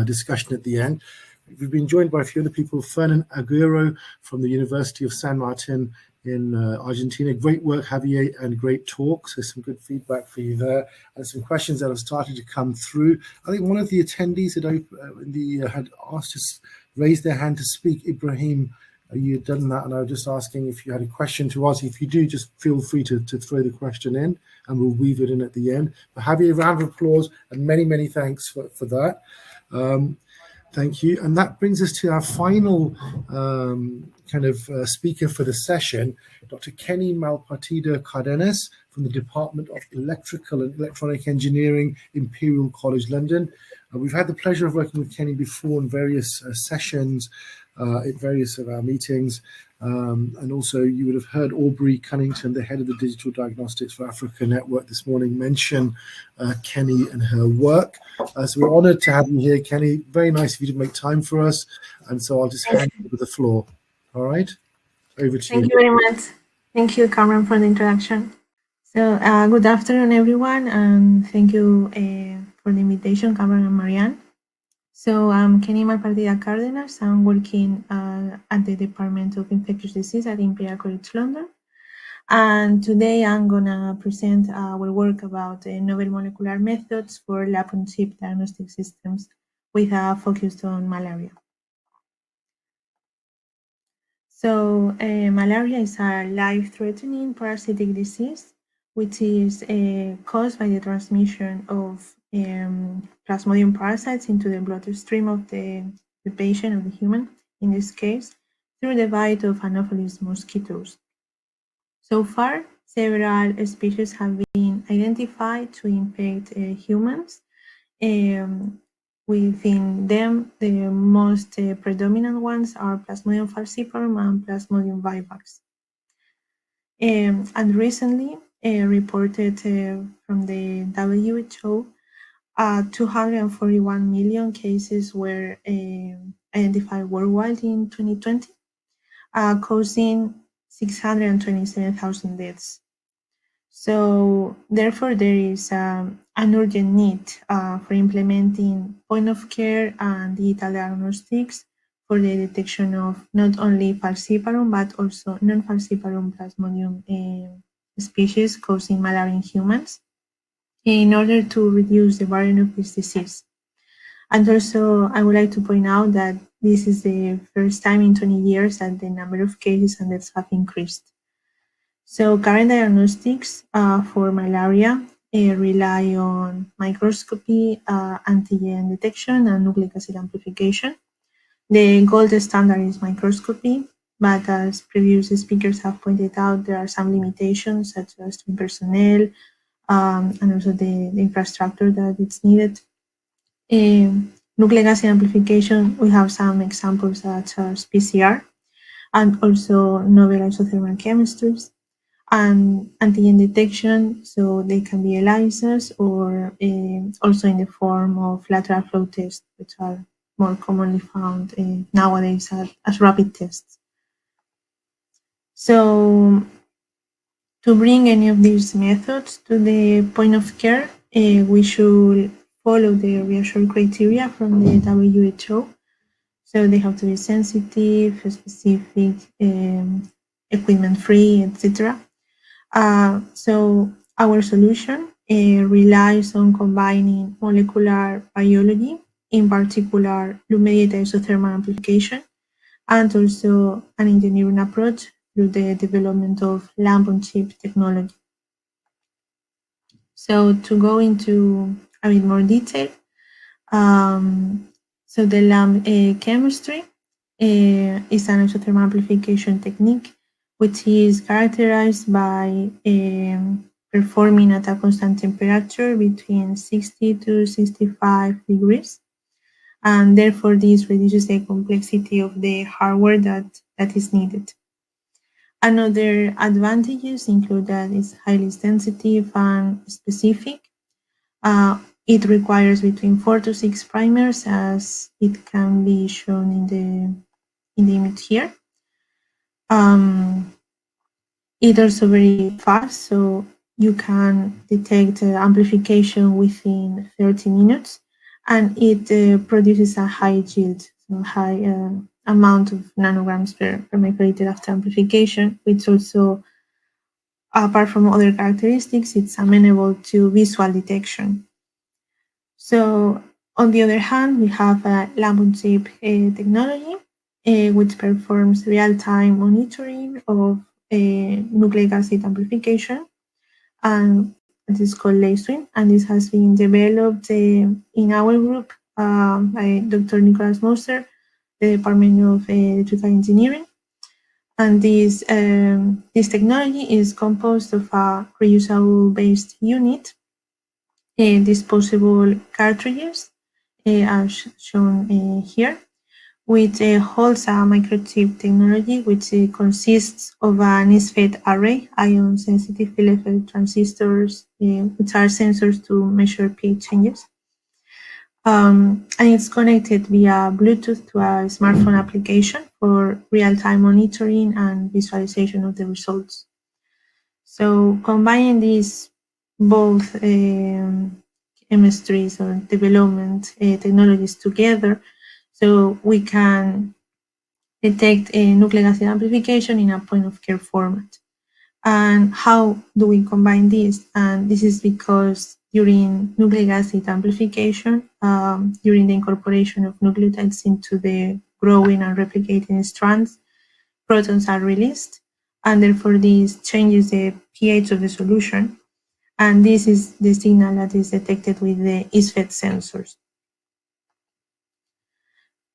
discussion at the end. We've been joined by a few other people, Fernan Aguero from the University of San Martin in Argentina. Great work, Javier, and great talk. So some good feedback for you there, and some questions that have started to come through. I think one of the attendees had asked us raise their hand to speak. Ibrahim, you had done that, and I was just asking if you had a question to ask. If you do, just feel free to throw the question in, and we'll weave it in at the end. But Javier, a round of applause, and many, many thanks for that. Thank you. And that brings us to our final speaker for the session, Dr. Kenny Malpartida Cardenas from the Department of Electrical and Electronic Engineering, Imperial College London. We've had the pleasure of working with Kenny before in various sessions at various of our meetings. And also you would have heard Aubrey Cunnington, the head of the Digital Diagnostics for Africa Network this morning, mention Kenny and her work. So we're honored to have you here, Kenny. Very nice of you to make time for us. And so I'll just hand over the floor. All right, over to you. Thank you very much. Thank you, Cameron, for the introduction. So good afternoon, everyone, and thank you for the invitation, Cameron and Marianne. So I'm Kenny Malpartida Cardenas. I'm working at the Department of Infectious Disease at Imperial College London. And today I'm going to present our work about novel molecular methods for lab-on-chip diagnostic systems with a focus on malaria. So malaria is a life-threatening parasitic disease which is caused by the transmission of Plasmodium parasites into the bloodstream of the patient, of the human, in this case, through the bite of Anopheles mosquitoes. So far, several species have been identified to infect humans. Within them, the most predominant ones are Plasmodium falciparum and Plasmodium vivax. And recently, reported from the WHO, 241 million cases were identified worldwide in 2020, causing 627,000 deaths. So therefore, there is an urgent need for implementing point-of-care and digital diagnostics for the detection of not only falciparum, but also non-falciparum Plasmodium species causing malaria in humans, in order to reduce the burden of this disease. And also, I would like to point out that this is the first time in 20 years that the number of cases and deaths have increased. So current diagnostics for malaria rely on microscopy, antigen detection, and nucleic acid amplification. The gold standard is microscopy, but as previous speakers have pointed out, there are some limitations such as personnel, and also the infrastructure that is needed. Nucleic acid amplification, we have some examples such as PCR, and also novel isothermal chemistries, and antigen detection, so they can be ELISAs or also in the form of lateral flow tests, which are more commonly found nowadays as rapid tests. So To bring any of these methods to the point of care, we should follow the reassure criteria from the WHO. So they have to be sensitive, specific, equipment-free, etc. So our solution relies on combining molecular biology, in particular loop-mediated isothermal amplification, and also an engineering approach through the development of lamp-on-chip technology. So to go into a bit more detail, so the lamp chemistry is an isothermal amplification technique, which is characterized by performing at a constant temperature between 60 to 65 degrees. And therefore, this reduces the complexity of the hardware that is needed. Another advantages include that it's highly sensitive and specific. It requires between 4 to 6 primers, as it can be shown in the image here. It's also very fast, so you can detect amplification within 30 minutes, and it produces a high yield, so high amount of nanograms per microliter after amplification, which also, apart from other characteristics, it's amenable to visual detection. So on the other hand, we have a lamp-on-chip technology, which performs real-time monitoring of nucleic acid amplification, and it is called LaSwim, and this has been developed in our group by Dr. Nicholas Moser, the Department of Electrical Engineering. And this technology is composed of a reusable-based unit, disposable cartridges, as shown here, which holds a microchip technology which consists of an ISFET array, ion-sensitive field effect transistors, which are sensors to measure pH changes. And it's connected via Bluetooth to a smartphone application for real-time monitoring and visualization of the results. So combining these both chemistries or development technologies together, so we can detect nucleic acid amplification in a point-of-care format. And how do we combine this? And this is because during nucleic acid amplification, during the incorporation of nucleotides into the growing and replicating strands, protons are released, and therefore this changes the pH of the solution. And this is the signal that is detected with the ISFET sensors.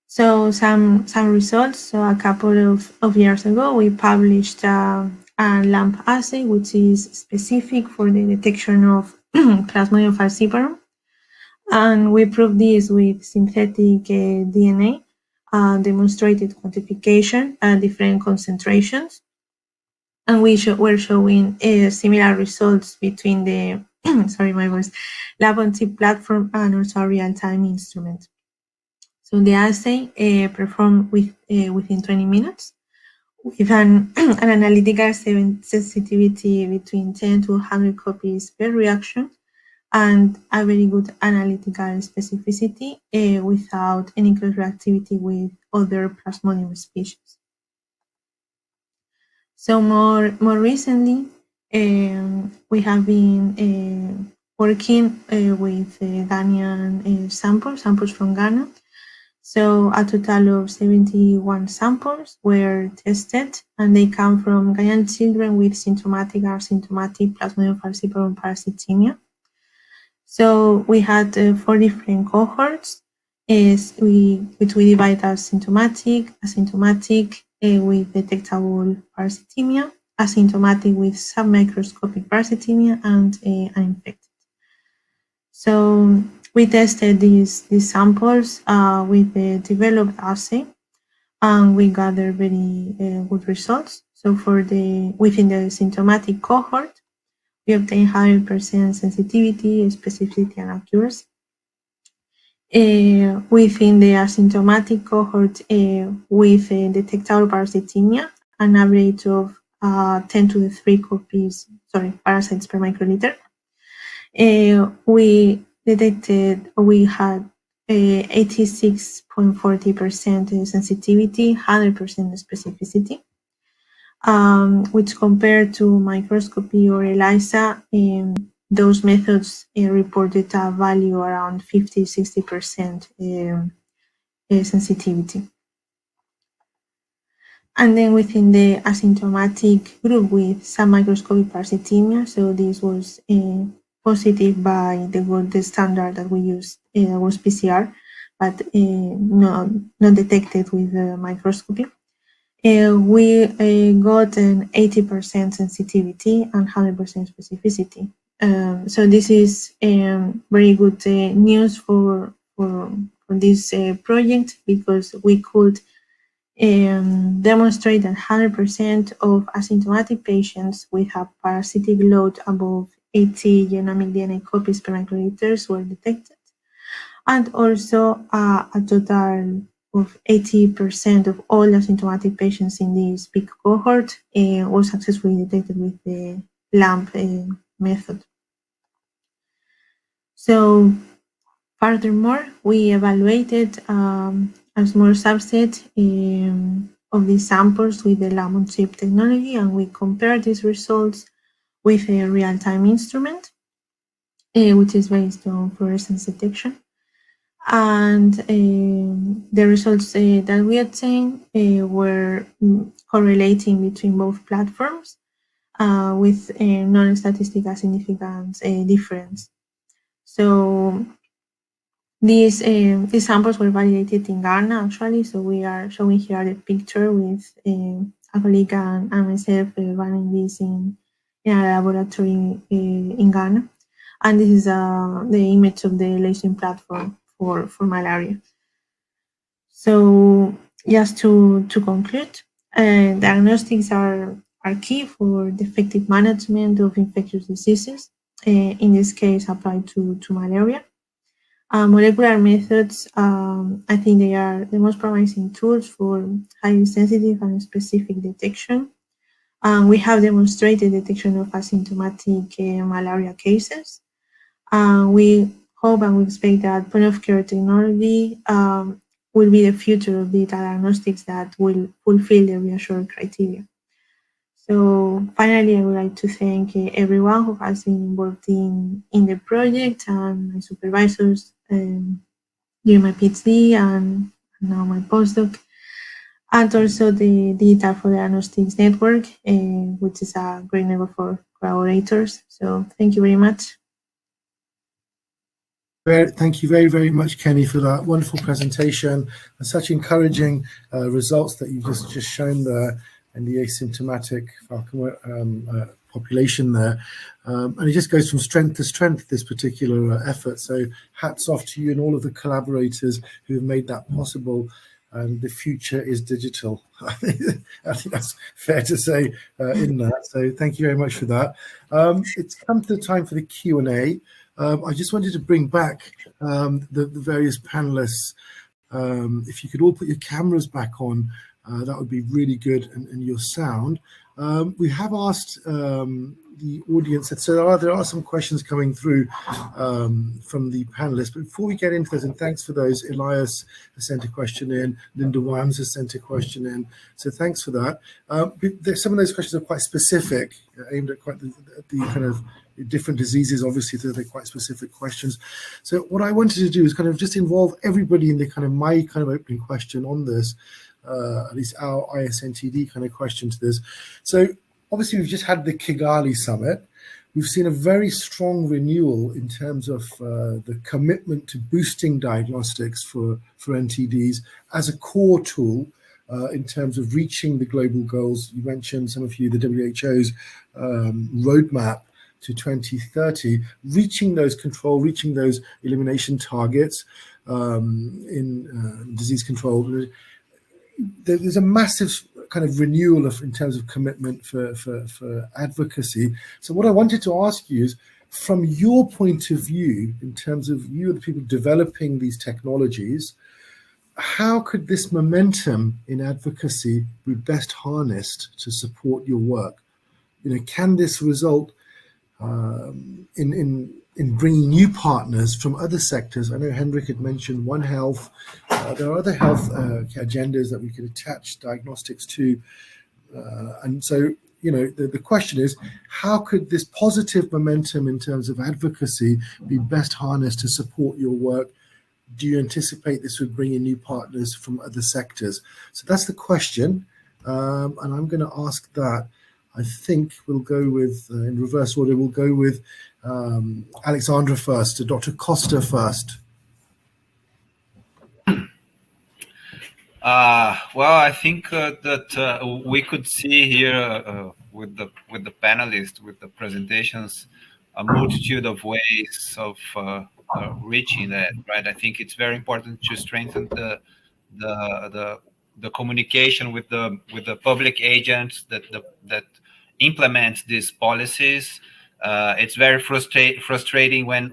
So some results. So a couple of years ago, we published a LAMP assay, which is specific for the detection of Plasmodium falciparum. And we proved this with synthetic DNA, demonstrated quantification at different concentrations. And we were showing similar results between the lab-on-chip platform and also a real-time instrument. So the assay performed within 20 minutes with an analytical sensitivity between 10 to 100 copies per reaction, and a very good analytical specificity without any cross-reactivity with other Plasmodium species. So more recently, we have been working with Ghanaian samples from Ghana. So a total of 71 samples were tested, and they come from Ghanaian children with symptomatic or asymptomatic Plasmodium falciparum parasitemia. So we had 4 different cohorts, which we divide as symptomatic, asymptomatic with detectable parasitemia, asymptomatic with submicroscopic parasitemia, and uninfected. So we tested these samples with the developed assay, and we gathered very good results. So within the symptomatic cohort, we obtained 100% sensitivity, specificity, and accuracy. Within the asymptomatic cohort with detectable parasitemia, an average of 10 to the 3 copies, parasites per microliter. We detected, we had 86.40% sensitivity, 100% specificity, which compared to microscopy or ELISA, those methods reported a value around 50-60% sensitivity. And then within the asymptomatic group with submicroscopic parasitemia, so this was positive by the standard that we used, was PCR, but not detected with microscopy. We got an 80% sensitivity and 100% specificity. So this is very good news for this project, because we could demonstrate that 100% of asymptomatic patients with a parasitic load above 80 genomic DNA copies per microliters were detected, and also a total of 80% of all asymptomatic patients in this big cohort was successfully detected with the LAMP method. So furthermore, we evaluated a small subset of these samples with the lab-on-chip technology, and we compared these results with a real-time instrument, which is based on fluorescence detection. And the results that we obtained were correlating between both platforms with a non-statistical significance difference. So these samples were validated in Ghana, actually. So we are showing here the picture with a colleague and myself running this in a laboratory in Ghana. And this is the image of the lasering platform for malaria. So just to conclude, diagnostics are key for the effective management of infectious diseases, in this case applied to malaria. Molecular methods, I think they are the most promising tools for highly sensitive and specific detection. We have demonstrated detection of asymptomatic malaria cases. We hope and we expect that point-of-care technology will be the future of data diagnostics that will fulfill the reassured criteria. So finally, I would like to thank everyone who has been involved in the project, and my supervisors during my PhD and now my postdoc, and also the Digital for Diagnostics Network, which is a great network for collaborators. So thank you very much. Thank you very, very much, Kenny, for that wonderful presentation and such encouraging results that you've just shown there in the asymptomatic population there. And it just goes from strength to strength, this particular effort. So hats off to you and all of the collaborators who have made that possible. And the future is digital. I think that's fair to say in that. So thank you very much for that. It's come to the time for the Q&A. I just wanted to bring back the various panelists. If you could all put your cameras back on, that would be really good, and your sound. We have asked the audience, so there are some questions coming through from the panelists. But before we get into those, and thanks for those, Elias has sent a question in, Linda Wams has sent a question in, so thanks for that. Some of those questions are quite specific, aimed at quite the kind of different diseases. Obviously, they're quite specific questions. So what I wanted to do is kind of just involve everybody in the kind of my kind of opening question on this, at least our ISNTD kind of question to this. So obviously, we've just had the Kigali summit. We've seen a very strong renewal in terms of the commitment to boosting diagnostics for NTDs as a core tool in terms of reaching the global goals. You mentioned, some of you, the WHO's roadmap to 2030, reaching those elimination targets in disease control. There's a massive kind of renewal in terms of commitment for advocacy. So what I wanted to ask you is, from your point of view, in terms of you are the people developing these technologies, how could this momentum in advocacy be best harnessed to support your work? Can this result in bringing new partners from other sectors? I know Henrik had mentioned One Health. There are other health agendas that we could attach diagnostics to. And so, the question is, how could this positive momentum in terms of advocacy be best harnessed to support your work? Do you anticipate this would bring in new partners from other sectors? So that's the question. And I'm going to ask that. I think we'll go with, in reverse order, we'll go with Alexandre first, Dr. Costa first. Well, I think that we could see here with the panelists, with the presentations, a multitude of ways of reaching that. Right. I think it's very important to strengthen the communication with the public agents that implement these policies. It's very frustrating when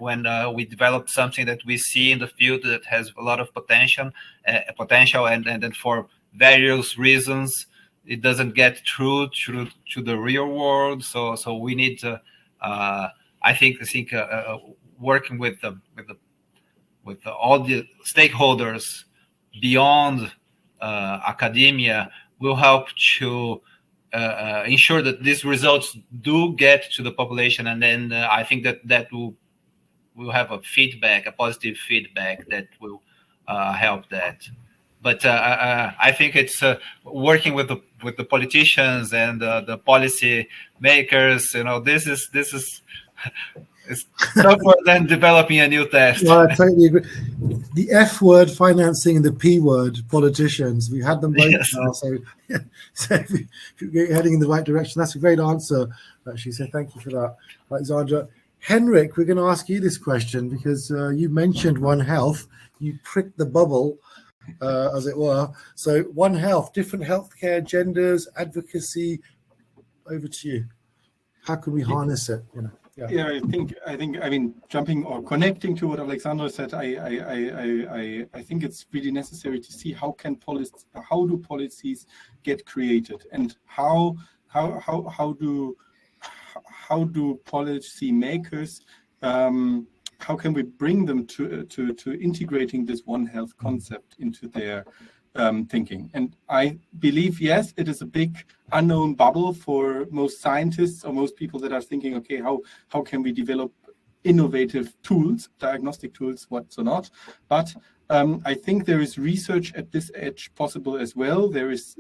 we develop something that we see in the field that has a lot of potential, and then for various reasons it doesn't get through to the real world. So we need to, I think working with all the stakeholders beyond academia will help to ensure that these results do get to the population, and then I think that will have a positive feedback that will help that. But I think it's working with the politicians and the policy makers. This is it's tougher than developing a new test. Well, I totally agree. The F word financing and the P word politicians. We had them both now, so if you're heading in the right direction, that's a great answer, actually. So thank you for that, Alexandra. Henrik, we're going to ask you this question because you mentioned One Health. You pricked the bubble, as it were. So One Health, different healthcare agendas, advocacy. Over to you. How can we harness it? Yeah, I think jumping or connecting to what Alexandre said, I think it's really necessary to see how do policies get created, and how do policy makers, how can we bring them to integrating this One Health concept into their thinking. And I believe, yes, it is a big unknown bubble for most scientists or most people that are thinking, okay, how can we develop innovative tools, diagnostic tools, what's or not. But I think there is research at this edge possible as well. There is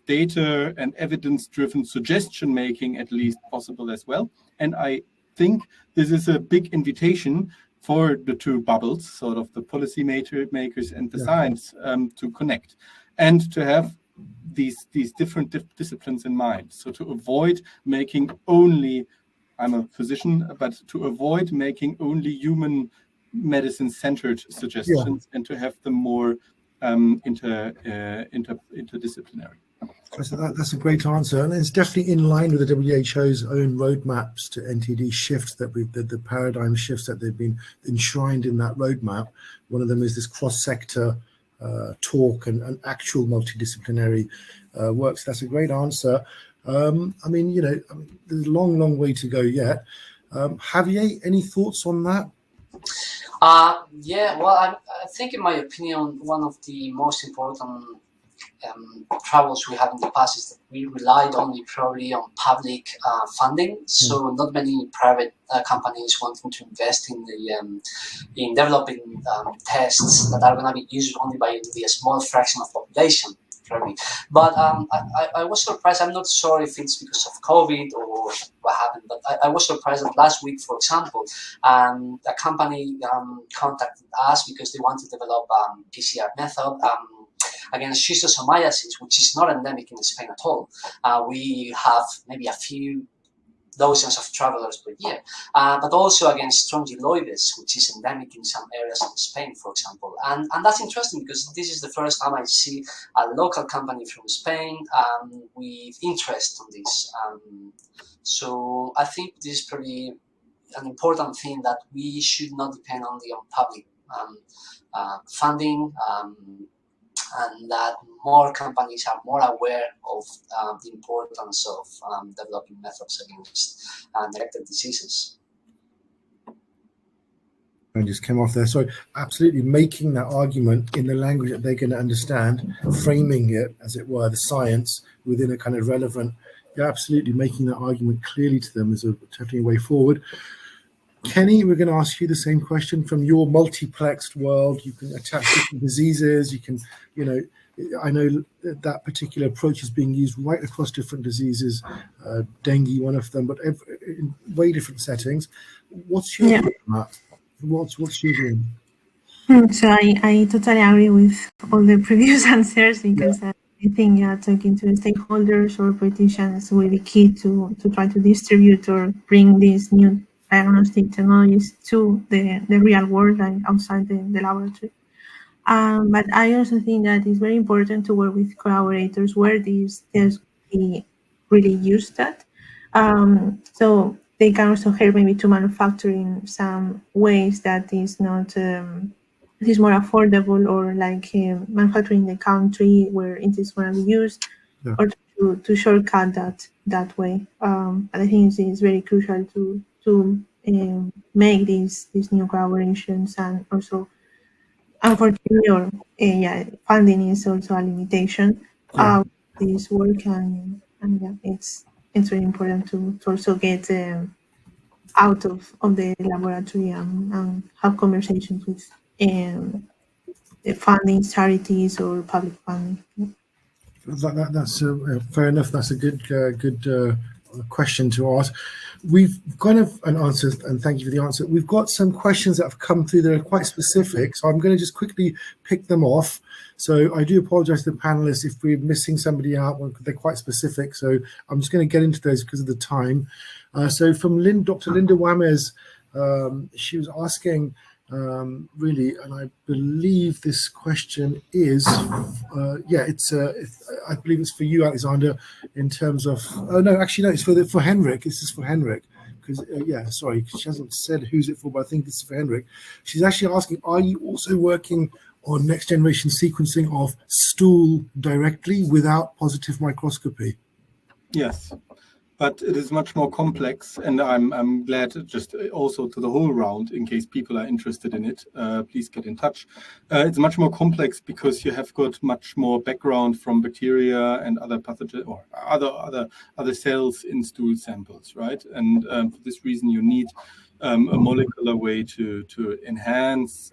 data and evidence-driven suggestion making at least possible as well. And I think this is a big invitation for the two bubbles, sort of the policy makers and the science, to connect and to have these different disciplines in mind. So to avoid making only, I'm a physician, but to avoid making only human medicine-centered suggestions and to have them more interdisciplinary. So that's a great answer, and it's definitely in line with the WHO's own roadmaps to NTD shifts that the paradigm shifts that they've been enshrined in that roadmap. One of them is this cross-sector talk and actual multidisciplinary work. So that's a great answer. There's a long way to go yet. Javier, any thoughts on that? Yeah, well, I think in my opinion, one of the most important troubles we have in the past is that we relied only probably on public funding. So not many private companies wanting to invest in in developing tests that are going to be used only by a small fraction of population. Probably. But I was surprised. I'm not sure if it's because of COVID or what happened, but I was surprised that last week, for example, a company contacted us because they want to develop a PCR method against schistosomiasis, which is not endemic in Spain at all. We have maybe a few dozens of travelers per year, but also against strongyloides, which is endemic in some areas in Spain, for example. And that's interesting because this is the first time I see a local company from Spain with interest on this. So I think this is probably an important thing, that we should not depend only on public funding, and that more companies are more aware of the importance of developing methods against neglected diseases. I just came off there. So absolutely making that argument in the language that they're going to understand, framing it, as it were, the science within a kind of relevant, absolutely making that argument clearly to them is definitely a way forward. Kenny, we're going to ask you the same question from your multiplexed world. You can attach different diseases. You can, I know that particular approach is being used right across different diseases, dengue, one of them, but in way different settings. What's your view on that? What's your view? So I totally agree with all the previous answers, because I think talking to stakeholders or politicians will be key to try to distribute or bring these new diagnostic technologies to the real world and outside the laboratory. But I also think that it's very important to work with collaborators where these tests be really used at. So they can also help maybe to manufacture in some ways that is not it is more affordable, or like manufacturing in the country where it is going to be used, or to shortcut that way. But I think it's very crucial to make these new collaborations, and also unfortunately, funding is also a limitation of this work, and it's very important to also get out of the laboratory and have conversations with the funding charities or public funding. That's fair enough. That's a good question to ask. We've kind of an answer, and thank you for the answer. We've got some questions that have come through that are quite specific, so I'm going to just quickly pick them off. So I do apologize to the panelists if we're missing somebody out. They're quite specific, so I'm just going to get into those because of the time. So from Dr. Linda Wames, she was asking, really, and I believe this question is, I believe it's for you, Alexandre, in terms of, it's for Henrik. This is for Henrik, because, sorry, she hasn't said who's it for, but I think this is for Henrik. She's actually asking, are you also working on next generation sequencing of stool directly without positive microscopy? Yes. But it is much more complex, and I'm glad just also to the whole round, in case people are interested in it, please get in touch. It's much more complex because you have got much more background from bacteria and other pathogens or other cells in stool samples, right? And for this reason, you need a molecular way to enhance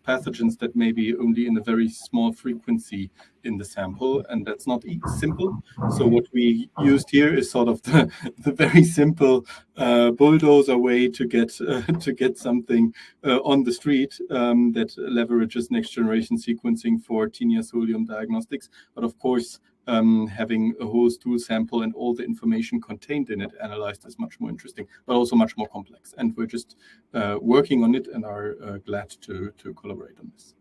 pathogens that may be only in a very small frequency in the sample, and that's not simple. So what we used here is sort of the very simple bulldozer way to get something on the street that leverages next generation sequencing for Taenia solium diagnostics. But of course, having a whole stool sample and all the information contained in it analyzed is much more interesting, but also much more complex. And we're just working on it and are glad to collaborate on this.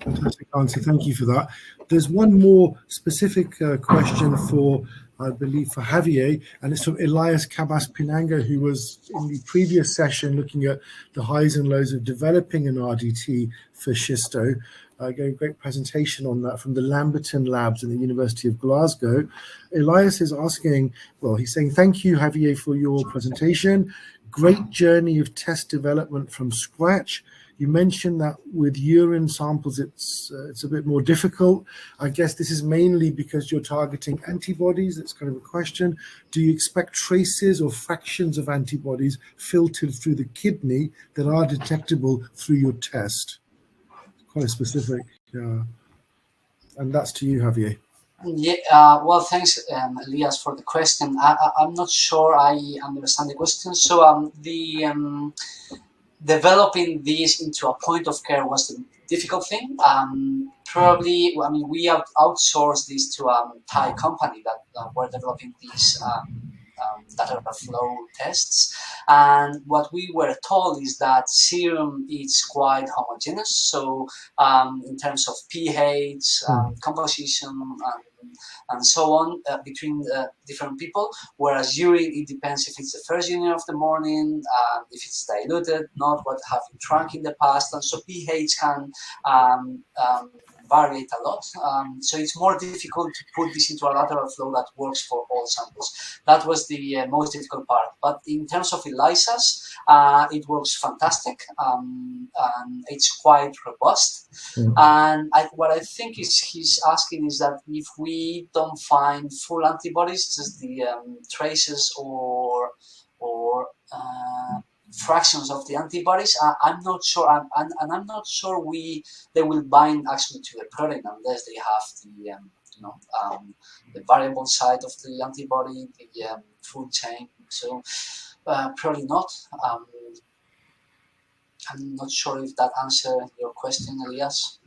Fantastic answer. Thank you for that. There's one more specific question for, I believe, for Javier, and it's from Elias Cabas Pinanga, who was in the previous session looking at the highs and lows of developing an RDT for schisto. Gave a great presentation on that from the Lamberton Labs in the University of Glasgow. Elias is asking, well, he's saying, thank you, Javier, for your presentation. Great journey of test development from scratch. You mentioned that with urine samples, it's a bit more difficult. I guess this is mainly because you're targeting antibodies. That's kind of a question. Do you expect traces or fractions of antibodies filtered through the kidney that are detectable through your test? Quite specific. And that's to you, Javier. Yeah, well, thanks, Elias, for the question. I'm not sure I understand the question. So developing this into a point of care was the difficult thing. Probably, I mean, we have outsourced this to a Thai company that were developing these data flow tests. And what we were told is that serum is quite homogeneous. So in terms of pH, composition, and so on between different people. Whereas urine, it depends if it's the first unit of the morning, if it's diluted, not what have you drunk in the past, and so pH can vary a lot. So it's more difficult to put this into a lateral flow that works for all samples. That was the most difficult part. But in terms of ELISAs, it works fantastic, and it's quite robust. And what I think he's asking is that if we don't find full antibodies, just the traces or fractions of the antibodies, I'm not sure, and I'm not sure they will bind actually to the protein unless they have the variable side of the antibody, the food chain. So probably not. I'm not sure if that answered your question, Elias.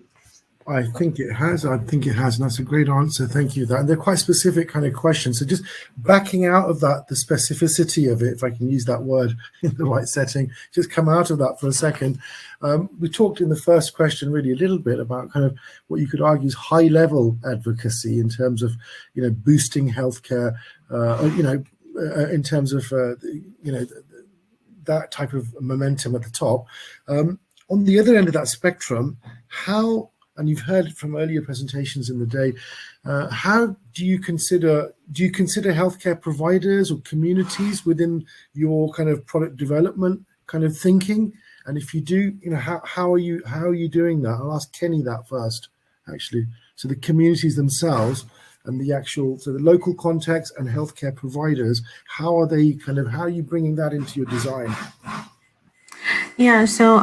I think it has. And that's a great answer. Thank you. And they're quite specific kind of questions. So just backing out of that, the specificity of it, if I can use that word in the right setting, just come out of that for a second. We talked in the first question really a little bit about kind of what you could argue is high-level advocacy in terms of, boosting healthcare, in terms of, that type of momentum at the top. On the other end of that spectrum, and you've heard it from earlier presentations in the day, how do you consider healthcare providers or communities within your kind of product development kind of thinking? And if you do, how are you doing that? I'll ask Kenny that first, actually. So the communities themselves and the local context and healthcare providers, how are you bringing that into your design? Yeah, so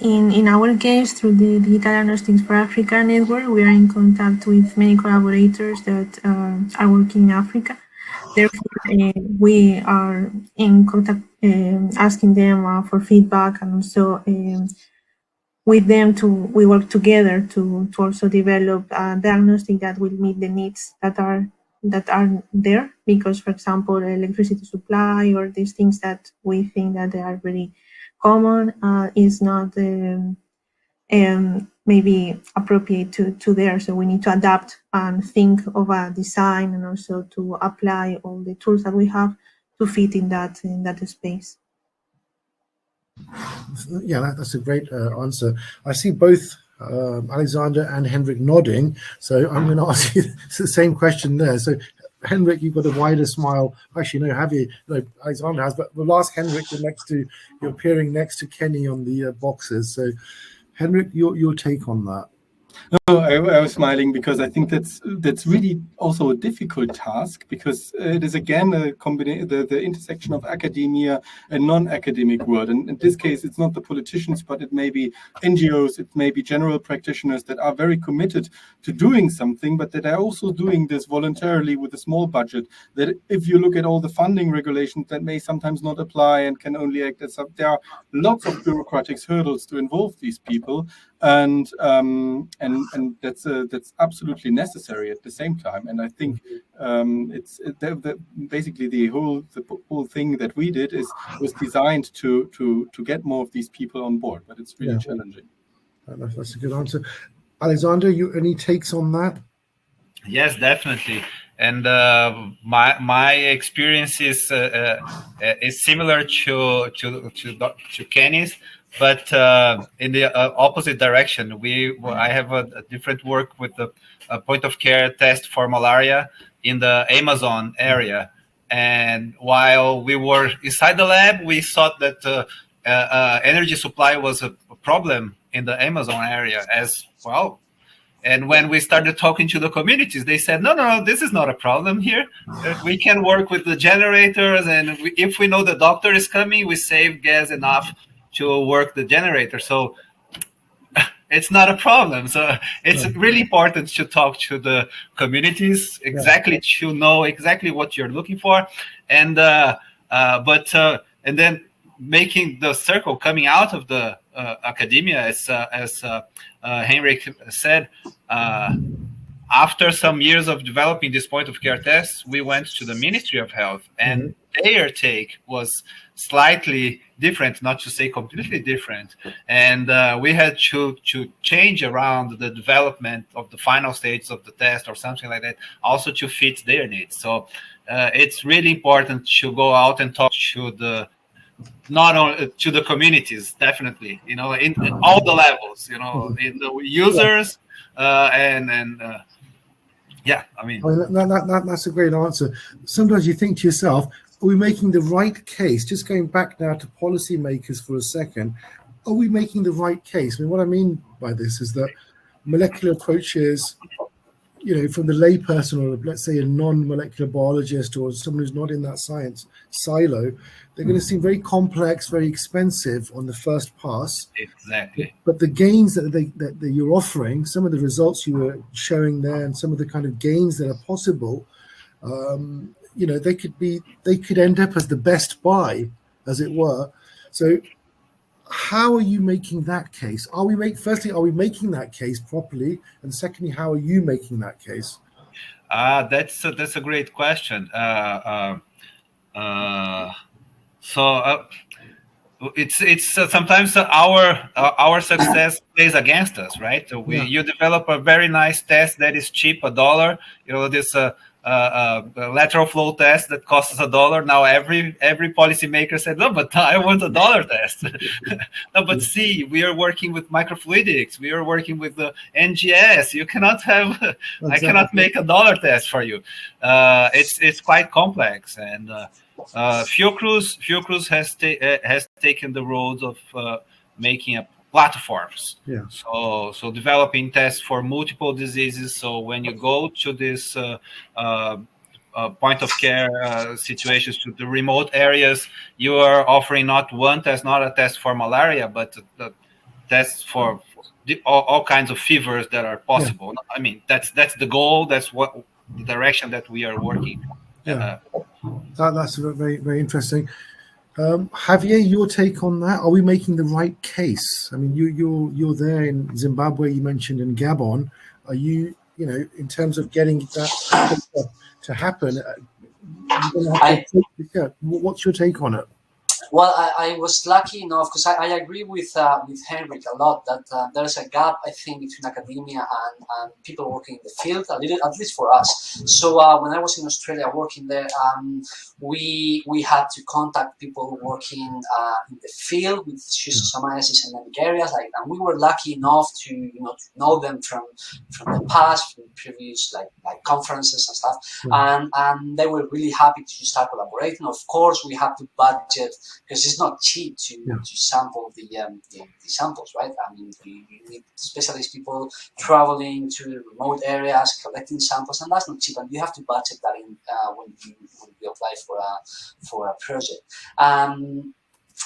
in our case, through the Digital Diagnostics for Africa network, we are in contact with many collaborators that are working in Africa. Therefore, we are in contact, asking them for feedback, and also with them we work together to also develop a diagnostic that will meet the needs that are there. Because, for example, electricity supply or these things that we think that they are very common is not maybe appropriate to there. So we need to adapt and think of a design, and also to apply all the tools that we have to fit in that space. Yeah, that's a great answer. I see both Alexandre and Henrik nodding, so I'm going to ask you the same question there. So Henrik, you've got a wider smile. Actually, no, have you? No, Alexandre has, but we'll ask Henrik. You're appearing next to Kenny on the boxes. So Henrik, your take on that. No, I was smiling because I think that's really also a difficult task, because it is again a combination, the intersection of academia and non-academic world. And in this case, it's not the politicians, but it may be NGOs, it may be general practitioners that are very committed to doing something, but that are also doing this voluntarily with a small budget. That if you look at all the funding regulations that may sometimes not apply and can only act as there are lots of bureaucratic hurdles to involve these people, and that's absolutely necessary at the same time. And I think basically the whole thing that we did was designed to get more of these people on board, but it's really challenging. That's a good answer. Alexandre, any takes on that? Yes, definitely. And my experience is similar to Kenny's, but in the opposite direction. I have a different work with the point of care test for malaria in the Amazon area. And while we were inside the lab, we thought that energy supply was a problem in the Amazon area as well. And when we started talking to the communities, they said, no, this is not a problem here. We can work with the generators, and if we know the doctor is coming, we save gas enough to work the generator. So it's not a problem. So it's really important to talk to the communities to know exactly what you're looking for. And and then making the circle coming out of the academia, as Henrik said, after some years of developing this point of care test, we went to the Ministry of Health, and their take was slightly different, not to say completely different. And we had to change around the development of the final stages of the test or something like that, also to fit their needs. So it's really important to go out and talk to the, not only to the communities, definitely, in all the levels, in the users, yeah, I mean that's a great answer. Sometimes you think to yourself, are we making the right case? Just going back now to policymakers for a second, are we making the right case? I mean, what I mean by this is that molecular approaches, from the layperson, or let's say a non-molecular biologist or someone who's not in that science silo, they're going to seem very complex, very expensive on the first pass. Exactly. But the gains that you're offering, some of the results you were showing there, and some of the kind of gains that are possible, they could end up as the best buy, as it were. So how are you making that case? Firstly, are we making that case properly? And secondly, how are you making that case? That's a great question. It's sometimes our success plays against us, right? So you develop a very nice test that is cheap, $1. This lateral flow test that costs $1. Now every policymaker said, no, but I want $1 test. No, but see, we are working with microfluidics. We are working with the NGS. You cannot have. Exactly. I cannot make $1 test for you. It's quite complex, and FIOCRUZ has taken the road of making platforms. Yeah. So developing tests for multiple diseases. So when you go to this point of care situations, to the remote areas, you are offering not one test, not a test for malaria, but a test for all kinds of fevers that are possible. Yeah. I mean, that's the goal. That's what the direction that we are working. Yeah, that's very, very interesting. Javier, your take on that? Are we making the right case? I mean, you're there in Zimbabwe. You mentioned in Gabon. Are you, in terms of getting that to happen? What's your take on it? Well, I was lucky enough, because I agree with Henrik a lot, that there's a gap, I think, between academia and people working in the field, at least for us. So when I was in Australia working there, we had to contact people working in the field with schistosomiasis and endemic areas, and we were lucky enough to know them from the past, from previous like conferences and stuff, and they were really happy to start collaborating. Of course, we have to budget, because it's not cheap to sample the samples, right? I mean, you need specialist people traveling to remote areas, collecting samples, and that's not cheap. And you have to budget that in when you apply for a project. And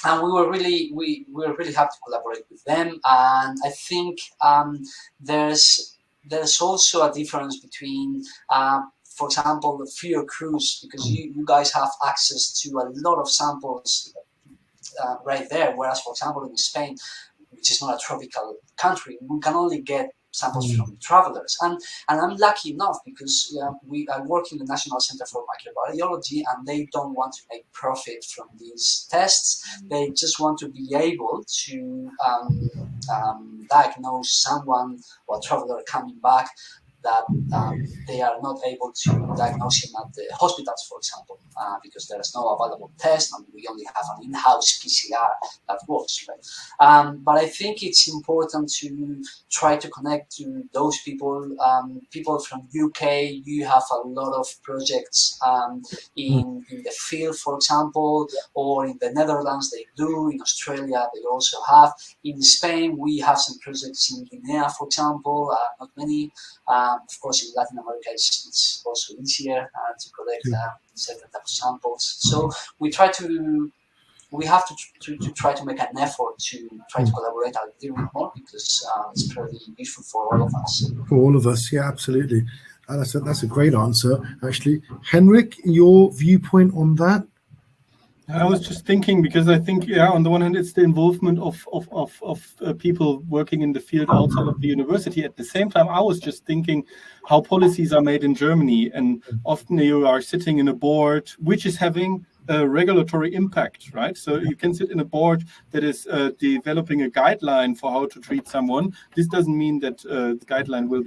we were really happy to collaborate with them. And I think there's also a difference between for example, the FIOCRUZ, because you guys have access to a lot of samples right there, whereas, for example, in Spain, which is not a tropical country, we can only get samples from travelers. And I'm lucky enough, because I work in the National Center for Microbiology, and they don't want to make profit from these tests. They just want to be able to diagnose someone or traveler coming back that they are not able to diagnose him at the hospitals, for example, because there is no available test, and we only have an in-house PCR that works, right? But I think it's important to try to connect to those people. People from UK, you have a lot of projects in the field, for example, or in the Netherlands they do, in Australia they also have. In Spain, we have some projects in Guinea, for example, not many. Of course, in Latin America, it's also easier to collect certain type of samples. So we have to try to make an effort to try to collaborate a little bit more, because it's pretty useful for all of us. For all of us, yeah, absolutely. That's a great answer, actually. Henrik, your viewpoint on that? I was just thinking, because I think, on the one hand, it's the involvement of people working in the field outside of the university. At the same time, I was just thinking how policies are made in Germany, and often you are sitting in a board which is having regulatory impact, right? So you can sit in a board that is developing a guideline for how to treat someone. This doesn't mean that the guideline will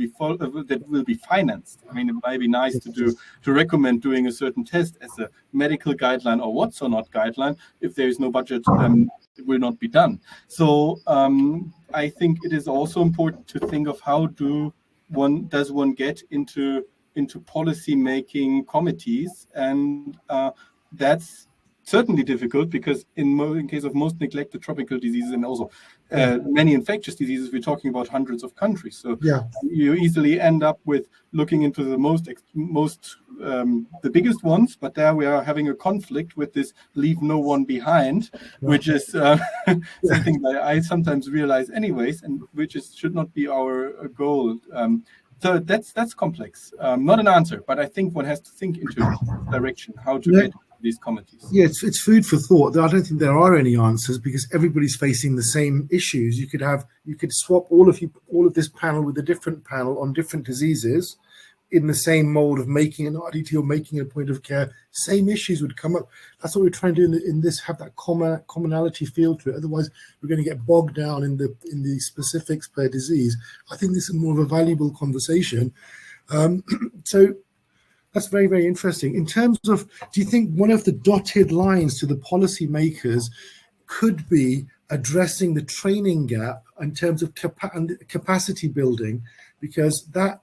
be financed. I mean, it might be nice to recommend doing a certain test as a medical guideline or what's or not guideline. If there is no budget, it will not be done. So I think it is also important to think of how does one get into policy making committees, and that's certainly difficult because in case of most neglected tropical diseases and also many infectious diseases, we're talking about hundreds of countries. So you easily end up with looking into the the biggest ones, but there we are having a conflict with this leave no one behind, which is something that I sometimes realize anyways, and which should not be our goal. So that's complex. Not an answer, but I think one has to think into direction how to get these committees. Yeah, it's food for thought. I don't think there are any answers because everybody's facing the same issues. You could swap all of this panel with a different panel on different diseases in the same mold of making an RDT or making a point of care. Same issues would come up. That's what we're trying to do in this, have that commonality feel to it. Otherwise, we're going to get bogged down in the specifics per disease. I think this is more of a valuable conversation. So that's very, very interesting. In terms of, do you think one of the dotted lines to the policymakers could be addressing the training gap in terms of capacity building? Because that,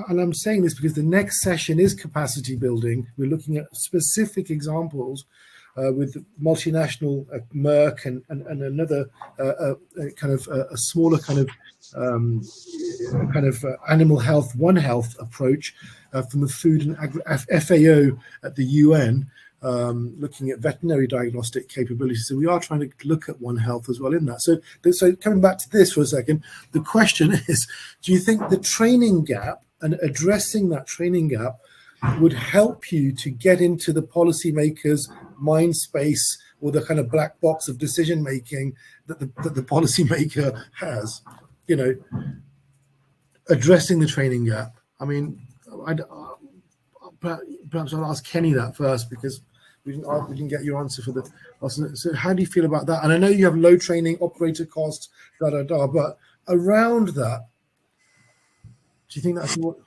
and I'm saying this because the next session is capacity building. We're looking at specific examples with multinational Merck and another kind of a smaller kind of animal health, One Health approach from the Food and FAO at the UN, looking at veterinary diagnostic capabilities. So we are trying to look at One Health as well in that. So coming back to this for a second, the question is, do you think the training gap and addressing that training gap would help you to get into the policymakers' mind space or the kind of black box of decision making that the policymaker has? You know, addressing the training gap. I mean, perhaps I'll ask Kenny that first because we didn't get your answer for the. So how do you feel about that? And I know you have low training, operator costs, but around that, do you think that's what?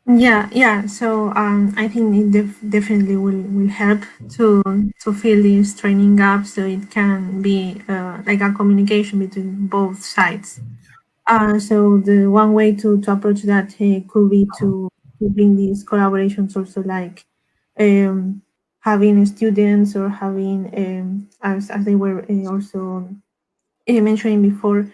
Yeah. So I think it definitely will help to fill this training gap, so it can be like a communication between both sides. So the one way to approach that could be to bring these collaborations also, like having students or having as they were also mentioning before,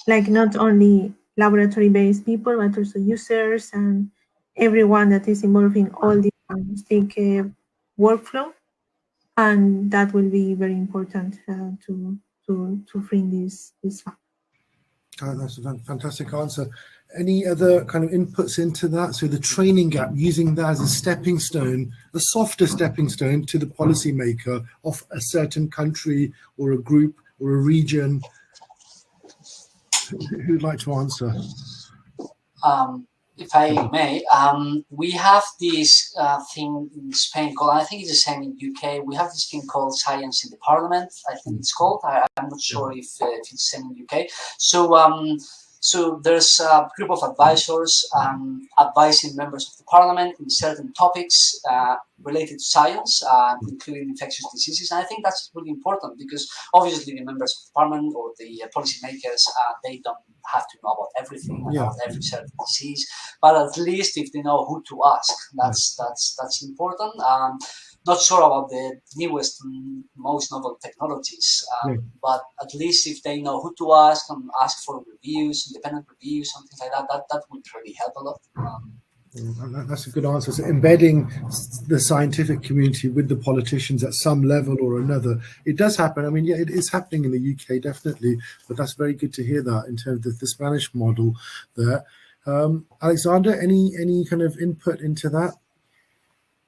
like not only laboratory-based people but also users and everyone that is involved in all the diagnostic workflow, and that will be very important to bring this up. That's a fantastic answer. Any other kind of inputs into that? So the training gap, using that as a stepping stone, a softer stepping stone to the policymaker of a certain country or a group or a region. Who'd like to answer? If I may, we have this thing in Spain called, I think it's the same in UK, we have this thing called Science in the Parliament, I think it's called. I'm not sure if it's the same in UK. So there's a group of advisors advising members of the parliament in certain topics related to science, including infectious diseases. And I think that's really important because obviously the members of the parliament or the policymakers, they don't have to know about everything, about every certain disease, but at least if they know who to ask, that's important. Not sure about the newest, most novel technologies, but at least if they know who to ask and ask for reviews, independent reviews, something like that would really help a lot. That's a good answer. So embedding the scientific community with the politicians at some level or another, it does happen. I mean, yeah, it is happening in the UK, definitely, but that's very good to hear that in terms of the Spanish model there. Alexandre, any kind of input into that?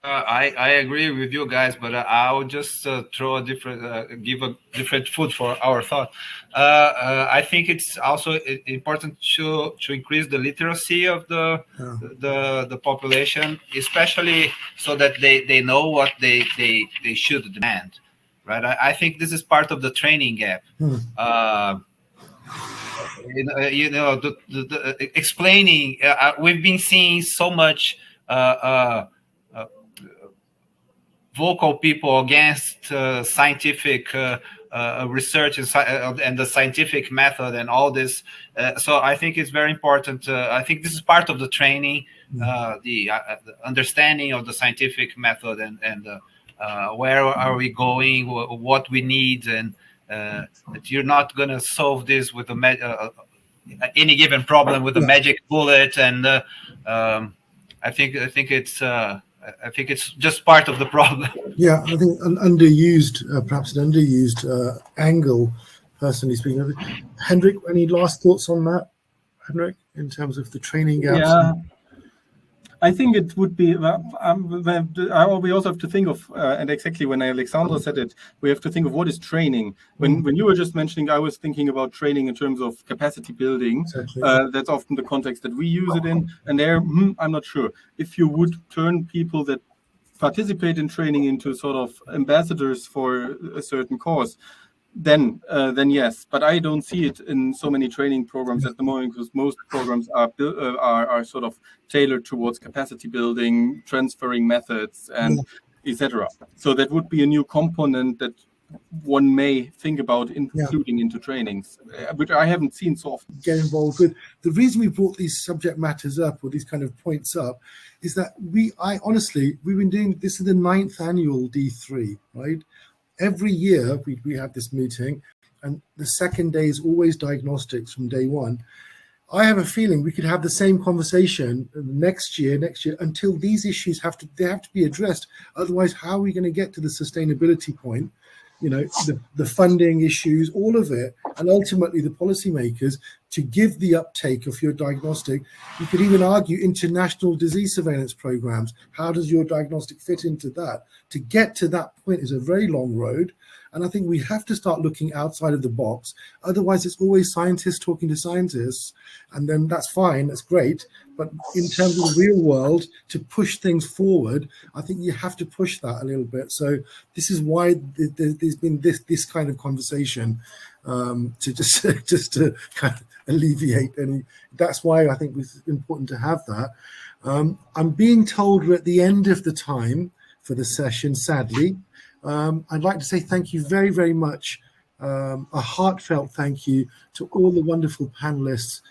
I agree with you guys, but I'll just throw a different, give a different food for our thought. I think it's also important to increase the literacy of the population, especially so that they know what they should demand, right? I think this is part of the training gap. Explaining. We've been seeing so much. Vocal people against scientific research and the scientific method and all this. So I think it's very important. I think this is part of the training, the understanding of the scientific method and where are we going, what we need, and that you're not going to solve this with any given problem with a magic bullet. And I think it's just part of the problem. Yeah, I think an underused, perhaps an underused angle, personally speaking. Hendrik, any last thoughts on that, Hendrik, in terms of the training gaps? Yeah, I think it would be, we also have to think of, and exactly when Alexandre said it, we have to think of what is training. When you were just mentioning, I was thinking about training in terms of capacity building. Exactly. That's often the context that we use it in. And there, I'm not sure. If you would turn people that participate in training into sort of ambassadors for a certain cause, then yes, but I don't see it in so many training programs at the moment, because most programs are sort of tailored towards capacity building, transferring methods, and etc. So that would be a new component that one may think about including into trainings, which I haven't seen so often. Get involved with. The reason we brought these subject matters up, or these kind of points up, is that we've been doing this is the 9th annual D3, right? Every year we have this meeting, and the second day is always diagnostics from day one. I have a feeling we could have the same conversation next year, until these issues have to be addressed. Otherwise, how are we going to get to the sustainability point? You know, the funding issues, all of it, and ultimately the policymakers to give the uptake of your diagnostic. You could even argue international disease surveillance programs. How does your diagnostic fit into that? To get to that point is a very long road. And I think we have to start looking outside of the box. Otherwise, it's always scientists talking to scientists. And then that's fine, that's great. But in terms of the real world, to push things forward, I think you have to push that a little bit. So this is why there's been this kind of conversation, to just to kind of alleviate any. That's why I think it's important to have that. I'm being told we're at the end of the time for the session, sadly. I'd like to say thank you very, very much. A heartfelt thank you to all the wonderful panelists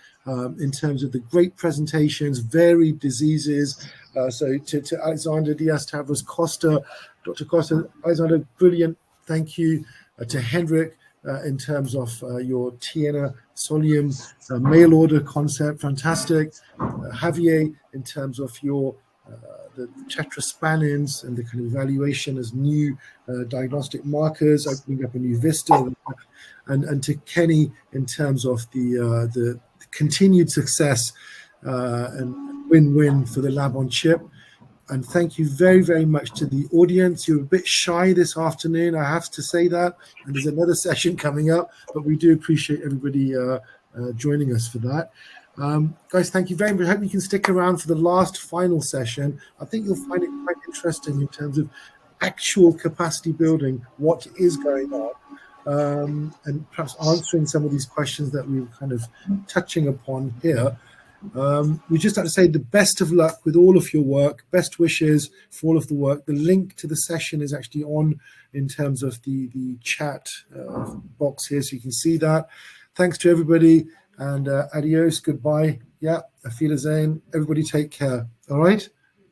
in terms of the great presentations, varied diseases. So to Alexandre, Diaz, Tavares, Costa, Dr. Costa, Alexandre, brilliant. Thank you to Hendrik in terms of your Taenia solium mail order concept, fantastic. Javier, in terms of your the tetraspanins and the kind of evaluation as new diagnostic markers, opening up a new vista, and to Kenny in terms of the continued success and win-win for the lab on chip. And thank you very, very much to the audience. You're a bit shy this afternoon, I have to say that, and there's another session coming up, but we do appreciate everybody joining us for that. Guys, thank you very much. I hope you can stick around for the last final session. I think you'll find it quite interesting in terms of actual capacity building, what is going on, and perhaps answering some of these questions that we were kind of touching upon here. We just have to say the best of luck with all of your work, best wishes for all of the work. The link to the session is actually on in terms of the chat box here, so you can see that. Thanks to everybody. And adios, goodbye. Yeah, auf Wiedersehen. Everybody take care. All right?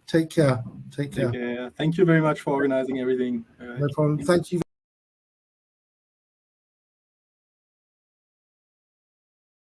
Take care. Take care. Thank you very much for organizing everything. No problem. Thank you.